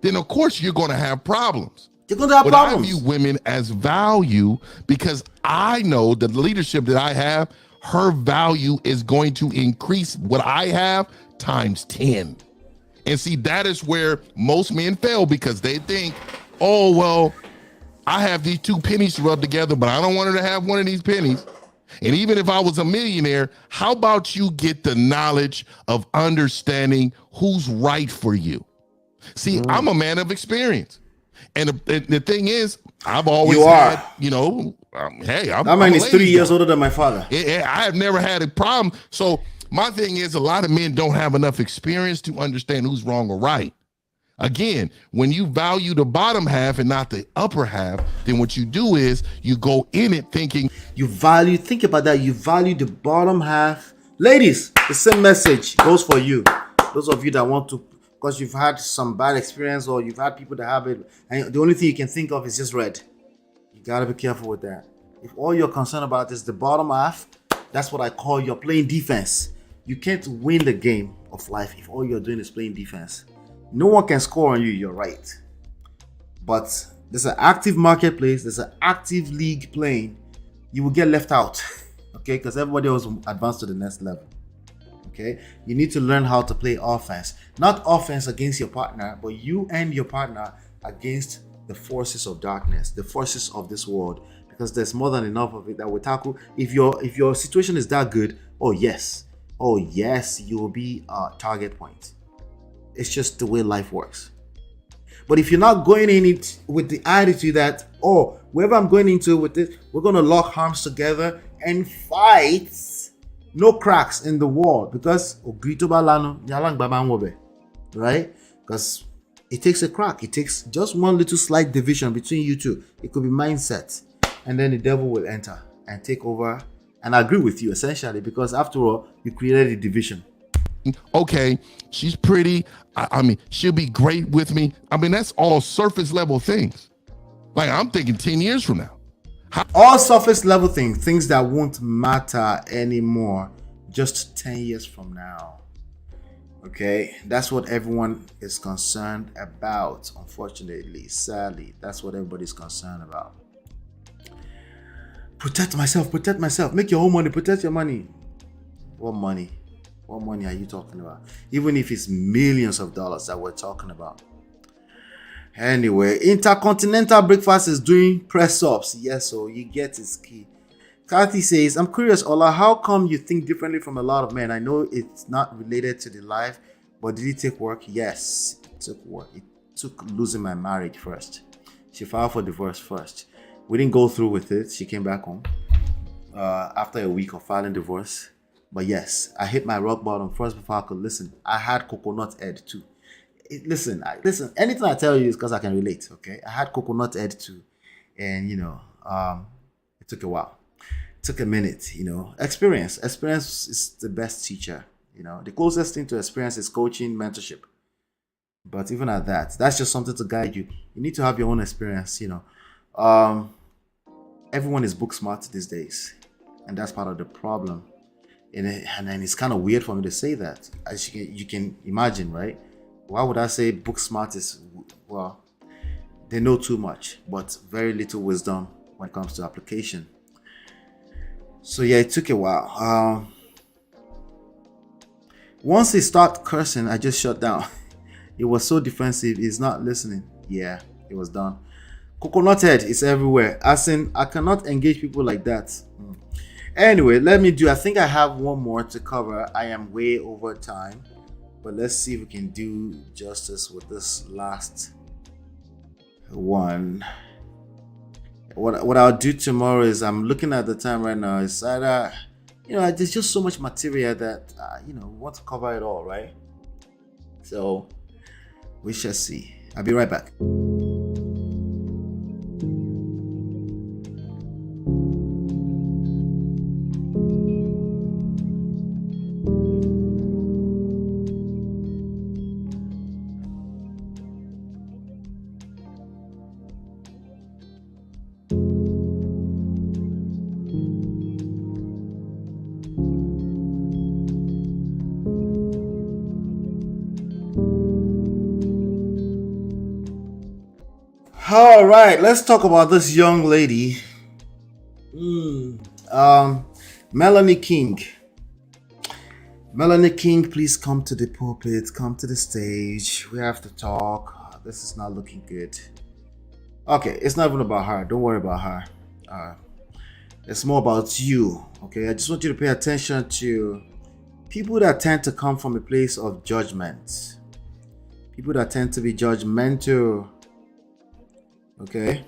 then of course you're going to have problems. You're going to have problems. I view women as value because I know the leadership that I have, her value is going to increase what I have times 10. And see, that is where most men fail, because they think, oh, well, I have these 2 pennies to rub together, but I don't want her to have one of these pennies. And even if I was a millionaire, how about you get the knowledge of understanding who's right for you? See, I'm a man of experience. And the thing is, I've always had, hey, that man is 3 years older than my father. I have never had a problem. So my thing is, a lot of men don't have enough experience to understand who's wrong or right. Again, when you value the bottom half and not the upper half, then what you do is you go in it thinking think about that. You value the bottom half. Ladies, the same message goes for you. Those of you that want to, because you've had some bad experience or you've had people that have it, and the only thing you can think of is just red. You gotta be careful with that. If all you're concerned about is the bottom half, that's what I call you're playing defense. You can't win the game of life if all you're doing is playing defense. No one can score on you, you're right. But there's an active marketplace, there's an active league playing. You will get left out, okay? Because everybody else will advance to the next level, okay? You need to learn how to play offense. Not offense against your partner, but you and your partner against the forces of darkness, the forces of this world. Because there's more than enough of it that will tackle. If your situation is that good, oh yes, you will be a target point. It's just the way life works. But if you're not going in it with the attitude that, oh, wherever I'm going into with this, we're going to lock arms together and fight, no cracks in the wall, because right? Because it takes a crack. It takes just one little slight division between you two. It could be mindset, and then the devil will enter and take over. And I agree with you essentially, because after all, you created a division. Okay, she's pretty. I mean, she'll be great with me. I mean, that's all surface level things. Like, I'm thinking 10 years from now. All surface level things that won't matter anymore just 10 years from now. Okay, that's what everyone is concerned about. Unfortunately, sadly, that's what everybody's concerned about. Protect myself. Make your own money. Protect your money. What money? What money are you talking about? Even if it's millions of dollars that we're talking about. Anyway, Intercontinental Breakfast is doing press ups. Yes, so you get his key. Kathy says, I'm curious, Ola, how come you think differently from a lot of men? I know it's not related to the life, but did it take work? Yes, it took work. It took losing my marriage first. She filed for divorce first. We didn't go through with it. She came back home after a week of filing divorce. But yes, I hit my rock bottom first before I could listen. I had coconut head too. Listen, anything I tell you is because I can relate, okay? I had coconut head too. And, it took a while. It took a minute, Experience is the best teacher. The closest thing to experience is coaching, mentorship. But even at that, that's just something to guide you. You need to have your own experience. Everyone is book smart these days, and that's part of the problem. And it's kind of weird for me to say that. As you can imagine, right? Why would I say book smart is, well, they know too much, but very little wisdom when it comes to application. So yeah, it took a while. Once they start cursing, I just shut down. It was so defensive. He's not listening. Yeah, it was done. Coconut head is everywhere. As in, I cannot engage people like that. Anyway, I think I have one more to cover. I am way over time, but let's see if we can do justice with this last one. What I'll do tomorrow is, I'm looking at the time right now. It's either, there's just so much material that we want to cover it all, right? So we shall see. I'll be right back. All right, let's talk about this young lady. Melanie King. Melanie King, please come to the pulpit, come to the stage. We have to talk. This is not looking good. Okay, it's not even about her. Don't worry about her. It's more about you. Okay, I just want you to pay attention to people that tend to come from a place of judgment. People that tend to be judgmental. Okay,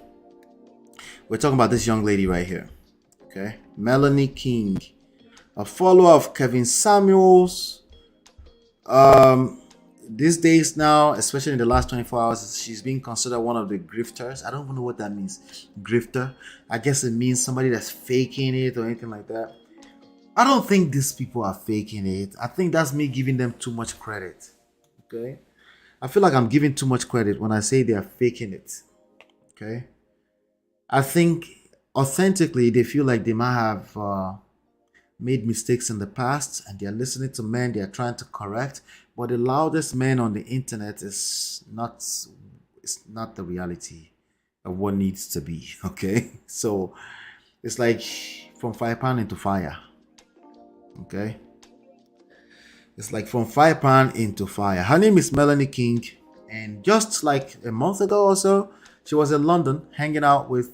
we're talking about this young lady right here. Okay, Melanie King, a follower of Kevin Samuels. These days now, especially in the last 24 hours, she's being considered one of the grifters. I don't even know what that means. Grifter, I guess it means somebody that's faking it or anything like that. I don't think these people are faking it. I think that's me giving them too much credit. Okay, I feel like I'm giving too much credit when I say they are faking it. Okay, I think authentically they feel like they might have made mistakes in the past, and they are listening to men they are trying to correct. But the loudest man on the internet is not the reality of what needs to be. Okay, so it's like from fire pan into fire. Okay, it's like from fire pan into fire. Her name is Melanie King, and just like a month ago or so, she was in London hanging out with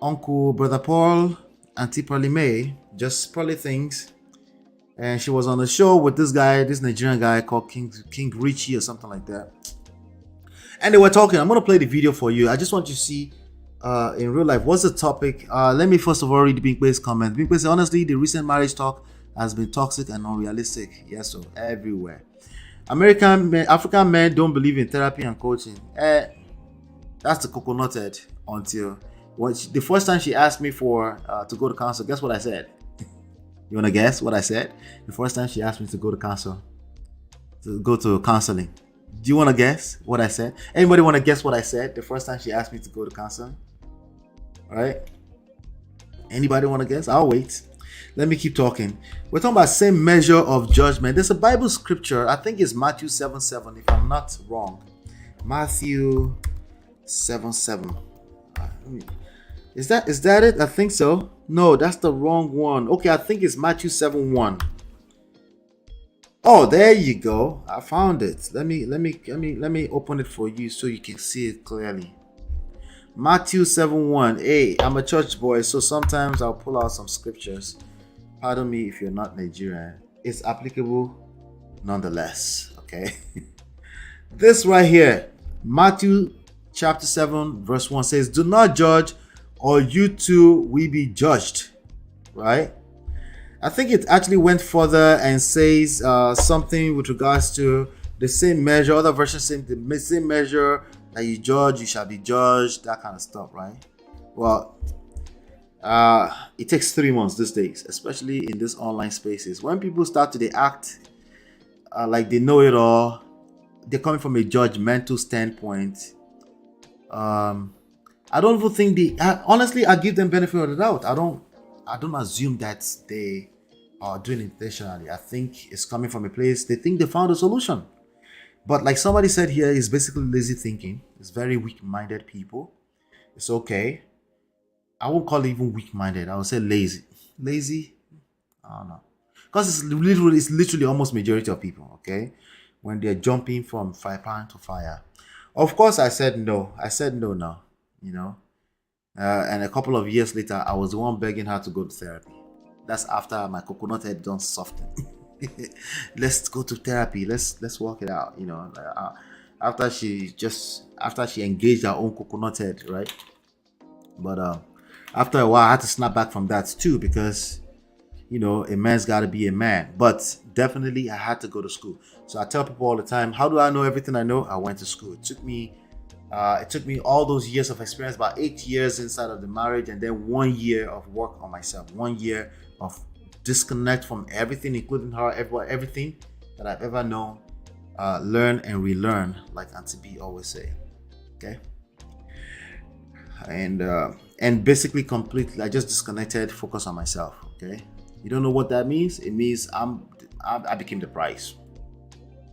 Uncle Brother Paul, Auntie Pearly May, just Pearly things. And she was on the show with this Nigerian guy called King Richie or something like that. And they were talking. I'm going to play the video for you. I just want you to see in real life what's the topic. Let me first of all read Binkwe's comment. Binkwe said, honestly, the recent marriage talk has been toxic and unrealistic. Yes, so everywhere. African men don't believe in therapy and coaching. That's the coconut head until the first time she asked me to go to counsel. Guess what I said? You want to guess what I said? The first time she asked me to go to counsel, to go to counseling. Do you want to guess what I said? Anybody want to guess what I said the first time she asked me to go to counseling? All right. Anybody want to guess? I'll wait. Let me keep talking. We're talking about same measure of judgment. There's a Bible scripture. I think it's Matthew 7:7, if I'm not wrong. Matthew 7:7. Is that it? I think so. No, that's the wrong one. Okay, I think it's Matthew 7:1. Oh, there you go. I found it. Let me open it for you so you can see it clearly. Matthew 7:1. Hey, I'm a church boy, so sometimes I'll pull out some scriptures. Pardon me if you're not Nigerian. It's applicable nonetheless. Okay. This right here, Matthew chapter 7, verse 1 says, do not judge, or you too will be judged. Right? I think it actually went further and says something with regards to the same measure. Other versions say the same measure that you judge, you shall be judged. That kind of stuff, right? Well, It takes 3 months these days, especially in these online spaces. When people start to they act like they know it all, they're coming from a judgmental standpoint. I don't even think honestly, I give them benefit of the doubt. I don't assume that they are doing it intentionally. I think it's coming from a place they think they found a solution. But like somebody said here, it's basically lazy thinking. It's very weak-minded people. It's okay. I won't call it even weak-minded. I would say lazy. Lazy? I don't know. Because it's literally almost majority of people, okay? When they're jumping from fire pan to fire. Of course, I said no. I said no now, you know. And a couple of years later, I was the one begging her to go to therapy. That's after my coconut head done soften. Let's go to therapy. Let's work it out, you know. After she engaged her own coconut head, right? But after a while, I had to snap back from that too, because you know, a man's got to be a man. But definitely, I had to go to school. So I tell people all the time, how do I know everything I know? I went to school. It took me all those years of experience, about 8 years inside of the marriage, and then 1 year of work on myself, 1 year of disconnect from everything, including her, everything that I've ever known, learn and relearn, like Auntie B always say. Okay. And basically completely, I just disconnected, focus on myself. Okay. You don't know what that means? It means I became the price.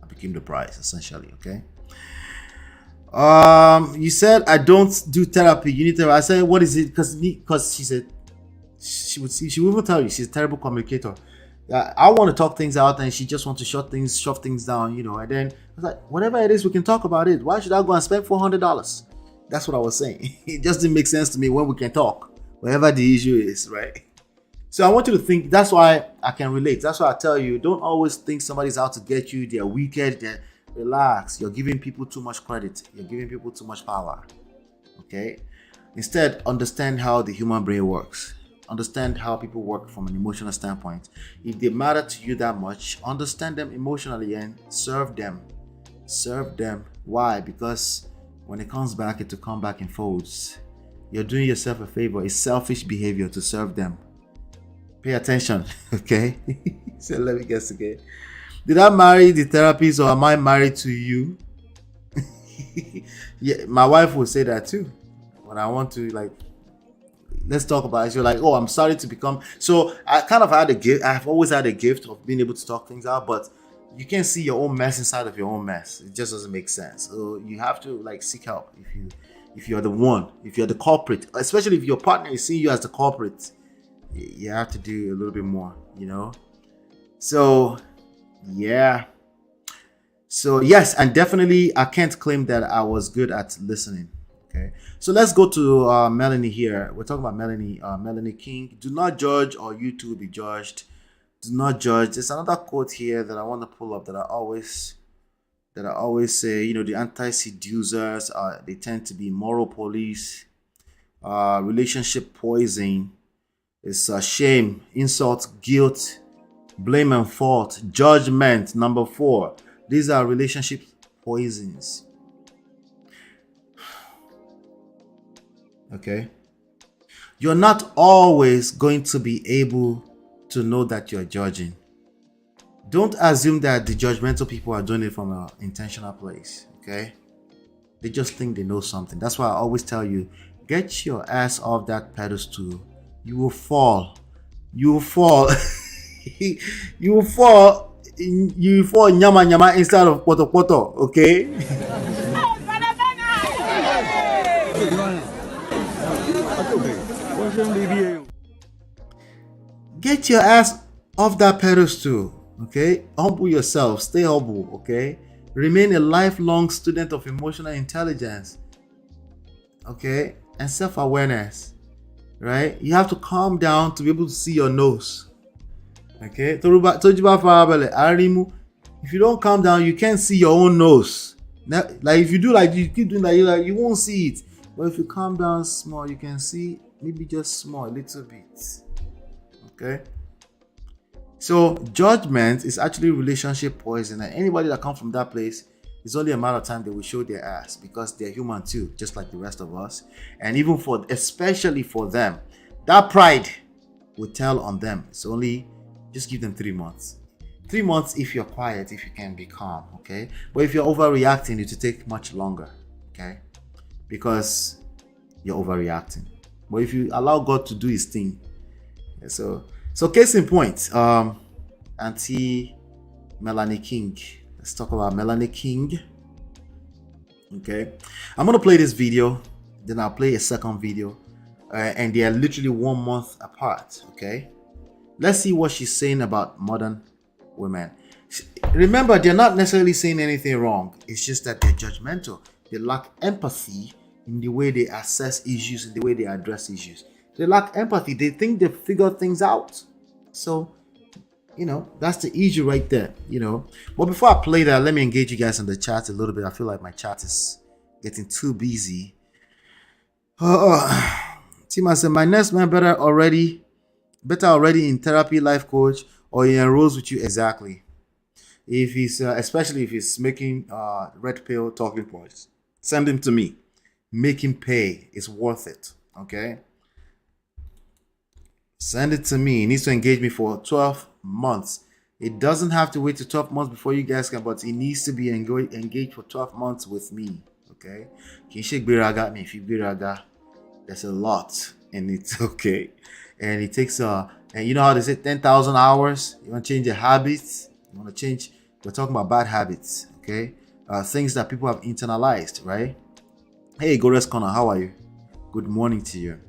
I became the price, essentially. Okay. You said I don't do therapy. You need therapy. I said, what is it? Because she said she would even tell you she's a terrible communicator. I want to talk things out, and she just wants to shove things down, you know. And then I was like, whatever it is, we can talk about it. Why should I go and spend $400? That's what I was saying. It just didn't make sense to me when we can talk, whatever the issue is, right? So I want you to think. That's why I can relate. That's why I tell you, don't always think somebody's out to get you. They're wicked. Relax. You're giving people too much credit. You're giving people too much power. Okay? Instead, understand how the human brain works. Understand how people work from an emotional standpoint. If they matter to you that much, understand them emotionally and serve them. Serve them. Why? Because when it comes back, it will come back in folds. You're doing yourself a favor. It's selfish behavior to serve them. Pay attention, okay? So let me guess again. Did I marry the therapist, or am I married to you? Yeah, my wife will say that too. When I want to, like, let's talk about it. You're like, oh, I'm sorry to become. So I kind of had a gift. I've always had a gift of being able to talk things out, but you can't see your own mess inside of your own mess. It just doesn't make sense. So you have to like seek help if you're the one, if you're the culprit, especially if your partner is seeing you as the culprit. You have to do a little bit more, you know. So yeah. So yes, and definitely I can't claim that I was good at listening. Okay, so let's go to Melanie here. We're talking about Melanie King. Do not judge, or you too will be judged. Do not judge. There's another quote here that I want to pull up that I always say. You know, the anti-seducers they tend to be moral police, relationship poison. It's shame, insult, guilt, blame and fault, judgment. Number 4. These are relationship poisons. Okay. You're not always going to be able to know that you're judging. Don't assume that the judgmental people are doing it from an intentional place. Okay. They just think they know something. That's why I always tell you, get your ass off that pedestal. You will fall. You will fall. You will fall. You will fall nyama nyama instead of poto poto. Okay. Get your ass off that pedestal. Okay. Humble yourself. Stay humble. Okay. Remain a lifelong student of emotional intelligence. Okay. And self-awareness. Right? You have to calm down to be able to see your nose. Okay? If you don't calm down, you can't see your own nose. Now, like if you do like you keep doing that, you won't see it. But if you calm down small, you can see maybe just small, a little bit. Okay? So judgment is actually relationship poison, and anybody that comes from that place, it's only a matter of time they will show their ass, because they're human too, just like the rest of us. And even especially for them, that pride will tell on them. It's only just give them 3 months. 3 months if you're quiet, if you can be calm, okay? But if you're overreacting, it will take much longer, okay? Because you're overreacting. But if you allow God to do his thing, so case in point, Auntie Melanie King. Let's talk about Melanie King. Okay, I'm gonna play this video, then I'll play a second video, and they are literally 1 month apart. Okay, let's see what she's saying about modern women. Remember, they're not necessarily saying anything wrong. It's just that they're judgmental. They lack empathy in the way they assess issues, in the way they address issues. They lack empathy. They think they figure things out. So, that's the issue right there, But before I play that, let me engage you guys in the chat a little bit. I feel like my chat is getting too busy. Tima said, my next man better already in therapy, life coach, or he enrolls with you. Exactly. If he's, especially if he's making red pill talking points, send him to me. Make him pay. It's worth it. Okay. Send it to me. He needs to engage me for 12 months. It doesn't have to wait to 12 months before you guys can, but he needs to be engaged for 12 months with me. Okay? Kinshik Biraga me. If you Biraga, there's a lot, and it's okay. And it takes and you know how they say 10,000 hours. You want to change your habits. You want to change. We're talking about bad habits. Okay? Things that people have internalized, right? Hey, Gores Connor, how are you? Good morning to you.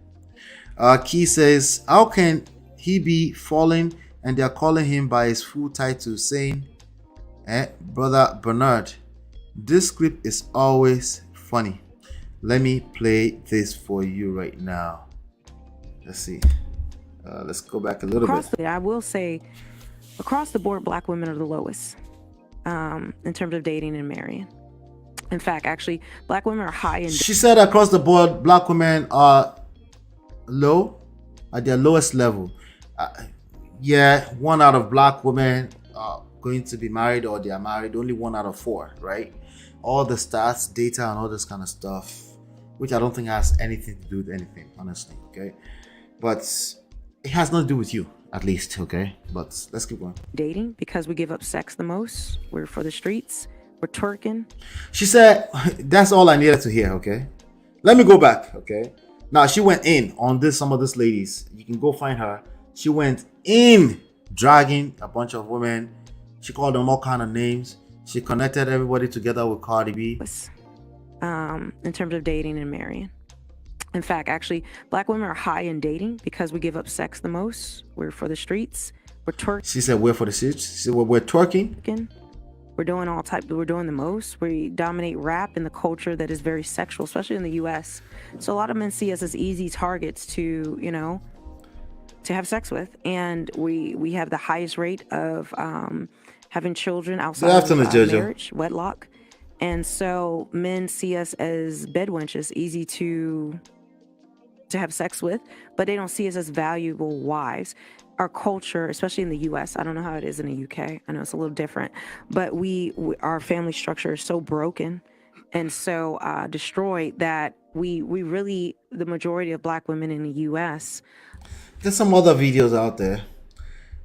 Key says, how can he be falling and they're calling him by his full title, saying, Brother Bernard, this script is always funny. Let me play this for you right now. Let's see. Let's go back a little bit. I will say, across the board, black women are the lowest in terms of dating and marrying. In fact, actually, black women are high in... She said across the board, black women are low, at their lowest level. Yeah, 1 out of black women are going to be married, or they are married. Only 1 out of 4, right? All the stats, data, and all this kind of stuff, which I don't think has anything to do with anything, honestly. Okay, but it has nothing to do with you, at least. Okay, but let's keep going. Dating because we give up sex the most. We're for the streets. We're twerking. She said that's all I needed to hear. Okay, let me go back. Okay. Now, she went in on some of these ladies. You can go find her. She went in dragging a bunch of women. She called them all kind of names. She connected everybody together with Cardi B. In terms of dating and marrying. In fact, actually, black women are high in dating because we give up sex the most. We're for the streets. We're twerking. She said we're for the streets. She said we're twerking. We're doing we're doing the most. We dominate rap in the culture that is very sexual, especially in the US. So a lot of men see us as easy targets to, to have sex with. And we have the highest rate of having children outside of marriage, wedlock. And so men see us as bed wenches, easy to have sex with, but they don't see us as valuable wives. Our culture, especially in the U.S., I don't know how it is in the U.K. I know it's a little different, but our family structure is so broken and so destroyed that we really, the majority of black women in the U.S. There's some other videos out there,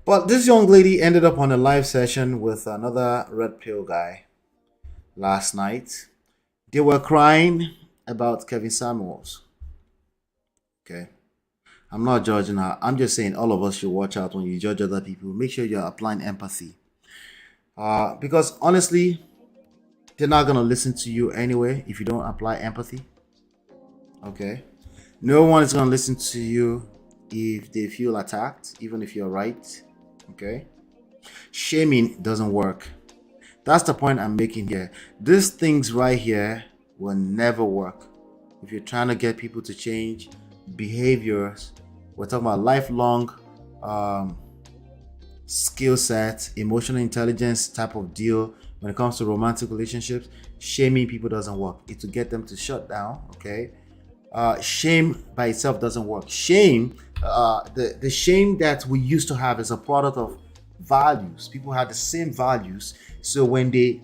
but this young lady ended up on a live session with another red pill guy last night. They were crying about Kevin Samuels. Okay. I'm not judging her. I'm just saying all of us should watch out when you judge other people. Make sure you're applying empathy. Because honestly, they're not going to listen to you anyway if you don't apply empathy. Okay? No one is going to listen to you if they feel attacked, even if you're right. Okay? Shaming doesn't work. That's the point I'm making here. These things right here will never work. If you're trying to get people to change behaviors, we're talking about lifelong skill sets, emotional intelligence type of deal. When it comes to romantic relationships, shaming people doesn't work. It's to get them to shut down. Okay, shame by itself doesn't work. Shame, the shame that we used to have is a product of values. People have the same values, so when they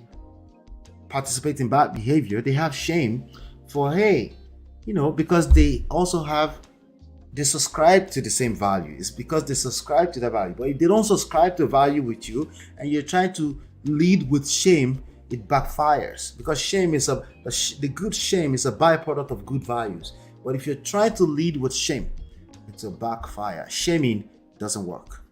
participate in bad behavior, they have shame for because they also have they subscribe to the same value. It's because they subscribe to that value. But if they don't subscribe to value with you and you're trying to lead with shame, it backfires, because shame is the good shame is a byproduct of good values. But if you're trying to lead with shame, it's a backfire. Shaming doesn't work.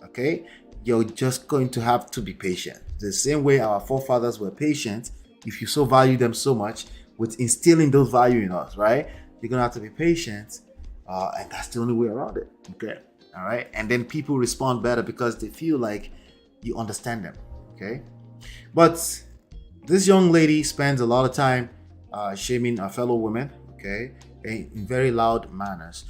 Okay, you're just going to have to be patient. The same way our forefathers were patient. If you so value them so much, with instilling those value in us, right? You're gonna have to be patient, and that's the only way around it. Okay, all right. And then people respond better because they feel like you understand them. Okay, but this young lady spends a lot of time shaming her fellow women, okay, in very loud manners.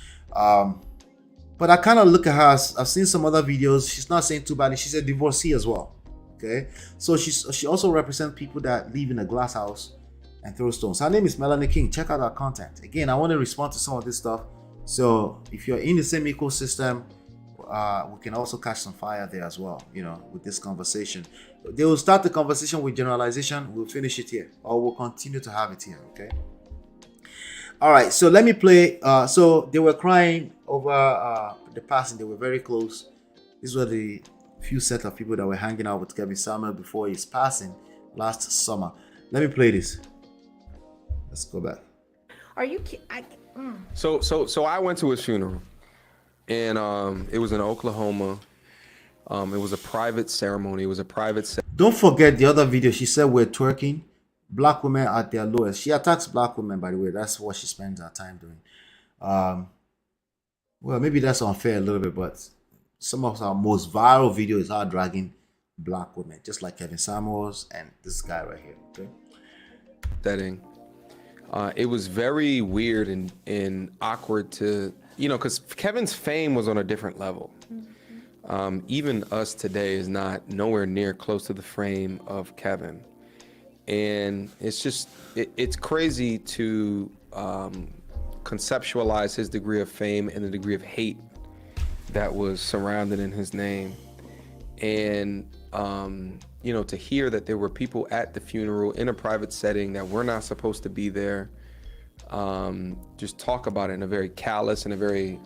But I kind of look at her, I've seen some other videos, she's not saying too badly, she's a divorcee as well, okay? So she also represents people that live in a glass house and throw stones. Her name is Melanie King. Check out her content. Again, I want to respond to some of this stuff. So if you're in the same ecosystem, we can also catch some fire there as well, you know, with this conversation. They will start the conversation with generalization. We'll finish it here, or we'll continue to have it here, okay? All right, so let me play. So they were crying over the passing. They were very close. These were the few set of people that were hanging out with Kevin Samuel before his passing last summer. Let me play this. Let's go back. Are you So I went to his funeral, and it was in Oklahoma. It was a private ceremony. It was a private. Don't forget the other video. She said we're twerking. Black women at their lowest. She attacks black women, by the way. That's what she spends her time doing. Well, maybe that's unfair a little bit, but some of our most viral videos are dragging black women, just like Kevin Samuels and this guy right here. Okay. Setting. It was very weird and awkward to, you know, because Kevin's fame was on a different level. Even us today is not nowhere near close to the fame of Kevin. And it's just, it's crazy to conceptualize his degree of fame and the degree of hate that was surrounded in his name. And, you know, to hear that there were people at the funeral in a private setting that were not supposed to be there, just talk about it in a very callous and a very,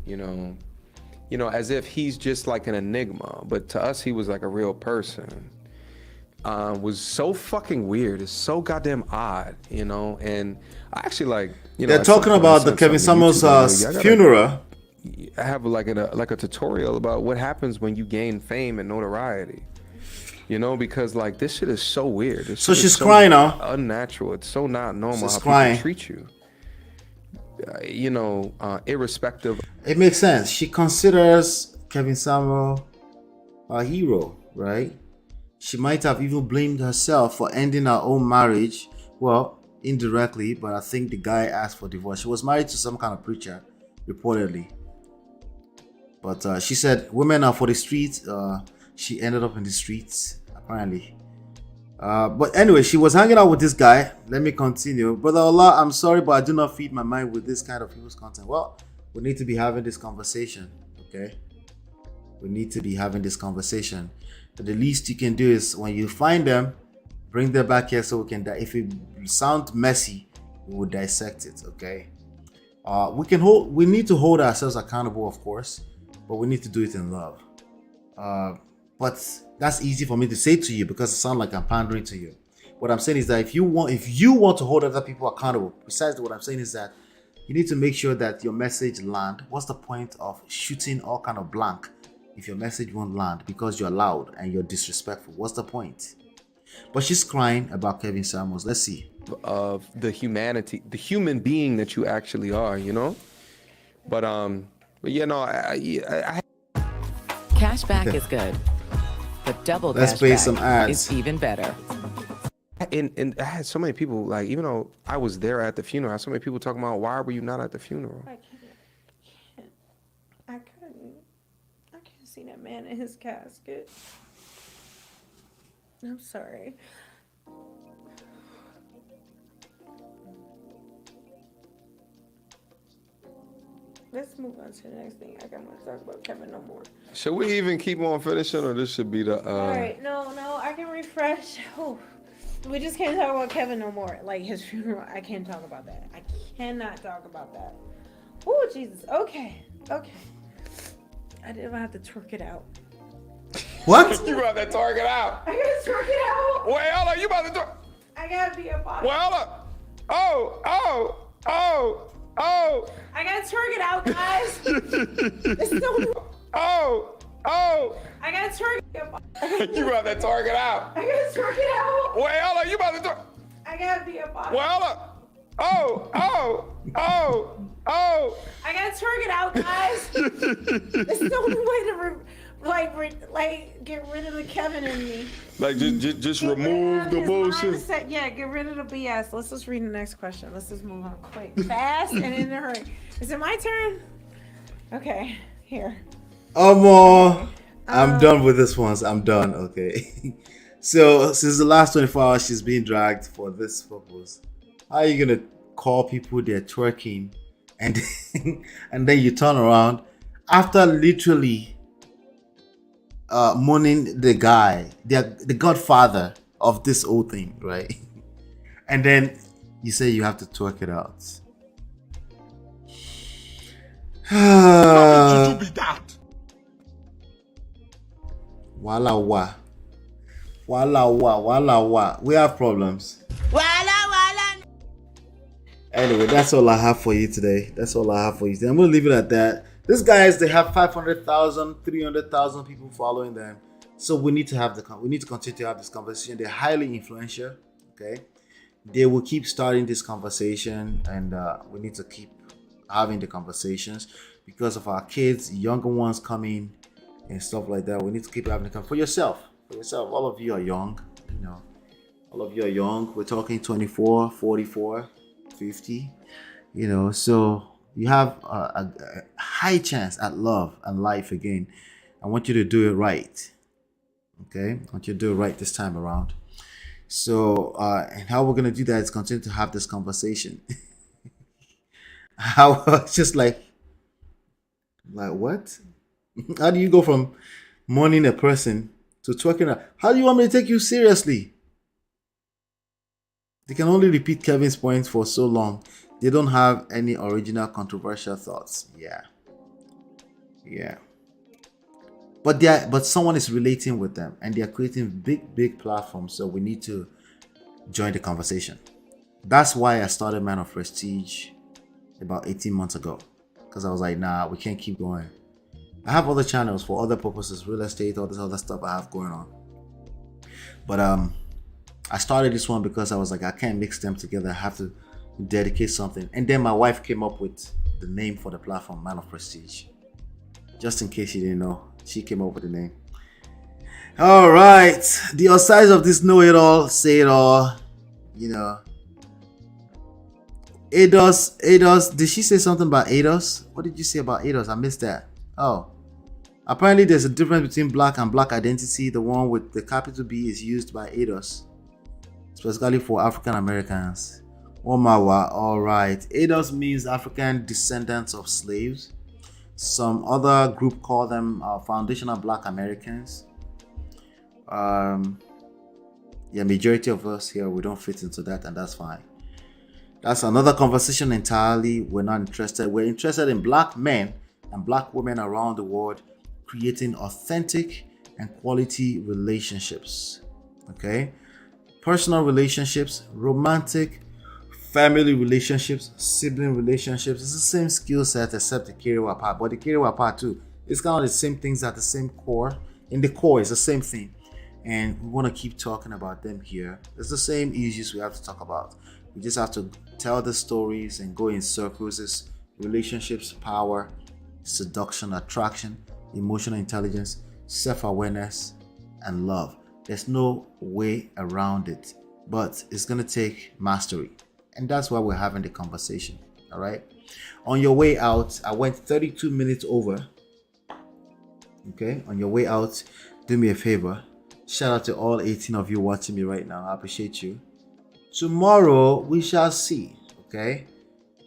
you know, as if he's just like an enigma. But to us, he was like a real person. Was so fucking weird. It's so goddamn odd, you know. And I actually like, you know, they're talking about the Kevin Samuels funeral. I have like a tutorial about what happens when you gain fame and notoriety, you know, because like this shit is so weird. This So shit she's is so crying now. Unnatural. It's so not normal She's how crying. people treat you. You know, irrespective. It makes sense. She considers Kevin Samuel a hero, right? She might have even blamed herself for ending her own marriage. Well, indirectly, but I think the guy asked for divorce. She was married to some kind of preacher, reportedly. But she said women are for the streets. She ended up in the streets, apparently. But anyway, she was hanging out with this guy. Let me continue. Brother Allah, I'm sorry, but I do not feed my mind with this kind of people's content. Well, we need to be having this conversation, okay? We need to be having this conversation. But the least you can do is when you find them, bring them back here so we can. If it sounds messy, we will dissect it, okay? We need to hold ourselves accountable, of course, but we need to do it in love. But that's easy for me to say to you because it sounds like I'm pandering to you. What I'm saying is that if you want to hold other people accountable, besides what I'm saying is that you need to make sure that your message land. What's the point of shooting all kind of blank if your message won't land because you're loud and you're disrespectful? What's the point? But she's crying about Kevin Samuels. Let's see. Of the humanity, the human being that you actually are, you know. But you know, I Cashback is good, but double Let's play some cashback ads. is even better. And I had so many people, like, even though I was there at the funeral, I had so many people talking about, why were you not at the funeral? I can't see that man in his casket. I'm sorry. Let's move on to the next thing. I don't want to talk about Kevin no more. Should we even keep on finishing, or this should be the All right, no, I can refresh. Oh, we just can't talk about Kevin no more. Like his funeral, I can't talk about that. I cannot talk about that. Oh, Jesus. Okay. Okay. I didn't have to twerk it out. What? You about to twerk it out. I gotta twerk it out. Wait, hold on. You about to twerk? I gotta be a body. Well, hold on. Oh. I gotta twerk it out, guys. It's so... Oh. I gotta twerk it out. You about to twerk it out. I gotta twerk it out. Wait, hold on. You about to twerk? I gotta be a body. Well, hold on. Oh. I gotta twerk it out, guys. It's the only way to get rid of the Kevin in me. Like just remove the bullshit. Yeah, get rid of the BS. Let's just read the next question. Let's just move on quick, fast, and in a hurry. Is it my turn? Okay, here. I'm done with this one. I'm done. Okay. So since the last 24 hours, she's being dragged for this purpose. How are you gonna call people they're twerking, and and then you turn around after literally mourning the guy, the godfather of this whole thing, right? And then you say you have to twerk it out. Wala wa. We have problems. Anyway, that's all I have for you today. I'm gonna leave it at that. These guys, they have 500,000, 300,000 people following them. So we need to continue to have this conversation. They're highly influential. Okay, they will keep starting this conversation, and we need to keep having the conversations because of our kids, younger ones coming and stuff like that. We need to keep having the for yourself. All of you are young. We're talking 24, 44, 50. So you have a high chance at love and life again. I want you to do it right. Okay, I want you to do it right this time around. So, and how we're gonna do that is continue to have this conversation. How just like what? How do you go from mourning a person to twerking out? How do you want me to take you seriously? They can only repeat Kevin's points for so long. They don't have any original controversial thoughts. Yeah. But someone is relating with them, and they are creating big platforms. So we need to join the conversation. That's why I started Man of Prestige about 18 months ago, because I was like, nah, we can't keep going. I have other channels for other purposes, real estate, all this other stuff I have going on. But I started this one because I was like, I can't mix them together. I have to dedicate something. And then my wife came up with the name for the platform, Man of Prestige. Just in case you didn't know, she came up with the name. All right, the size of this know it all, say it all. ADOS. Did she say something about ADOS? What did you say about ADOS? I missed that. Oh, apparently there's a difference between black and black identity. The one with the capital B is used by ADOS, specifically for African Americans. Omawa. All right. ADOS means African descendants of slaves. Some other group call them foundational Black Americans. Majority of us here, we don't fit into that, and that's fine. That's another conversation entirely. We're not interested. We're interested in black men and black women around the world creating authentic and quality relationships. Okay? Personal relationships, romantic, family relationships, sibling relationships. It's the same skill set except the Kiriwa part. But the Kiriwa part too, it's kind of the same things at the same core. In the core, it's the same thing. And we want to keep talking about them here. It's the same issues we have to talk about. We just have to tell the stories and go in circles. It's relationships, power, seduction, attraction, emotional intelligence, self-awareness, and love. There's no way around it, but it's going to take mastery. And that's why we're having the conversation. All right. On your way out, I went 32 minutes over. Okay. On your way out, do me a favor. Shout out to all 18 of you watching me right now. I appreciate you. Tomorrow, we shall see. Okay.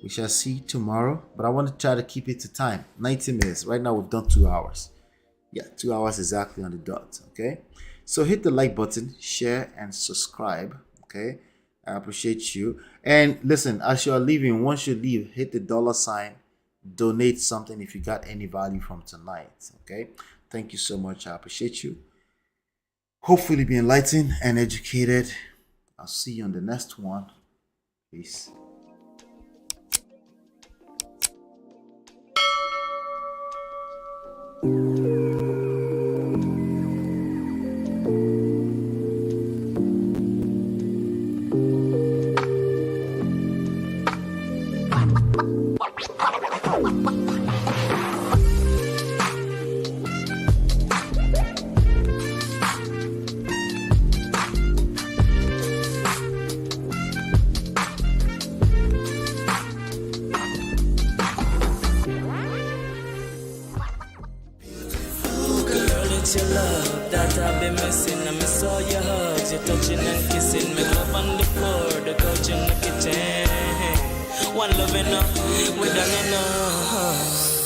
We shall see tomorrow. But I want to try to keep it to time. 90 minutes. Right now, we've done 2 hours. Yeah, 2 hours exactly on the dot. Okay. So hit the like button, share, and subscribe. Okay. I appreciate you. And listen, as you are leaving, once you leave, hit the $, donate something if you got any value from tonight. Okay, thank you so much. I appreciate you. Hopefully be enlightened and educated. I'll see you on the next one. Peace. Your love that I've been missing. I miss all your hugs, your touching and kissing. Make love on the floor, the couch in the kitchen. One loving up, we done enough.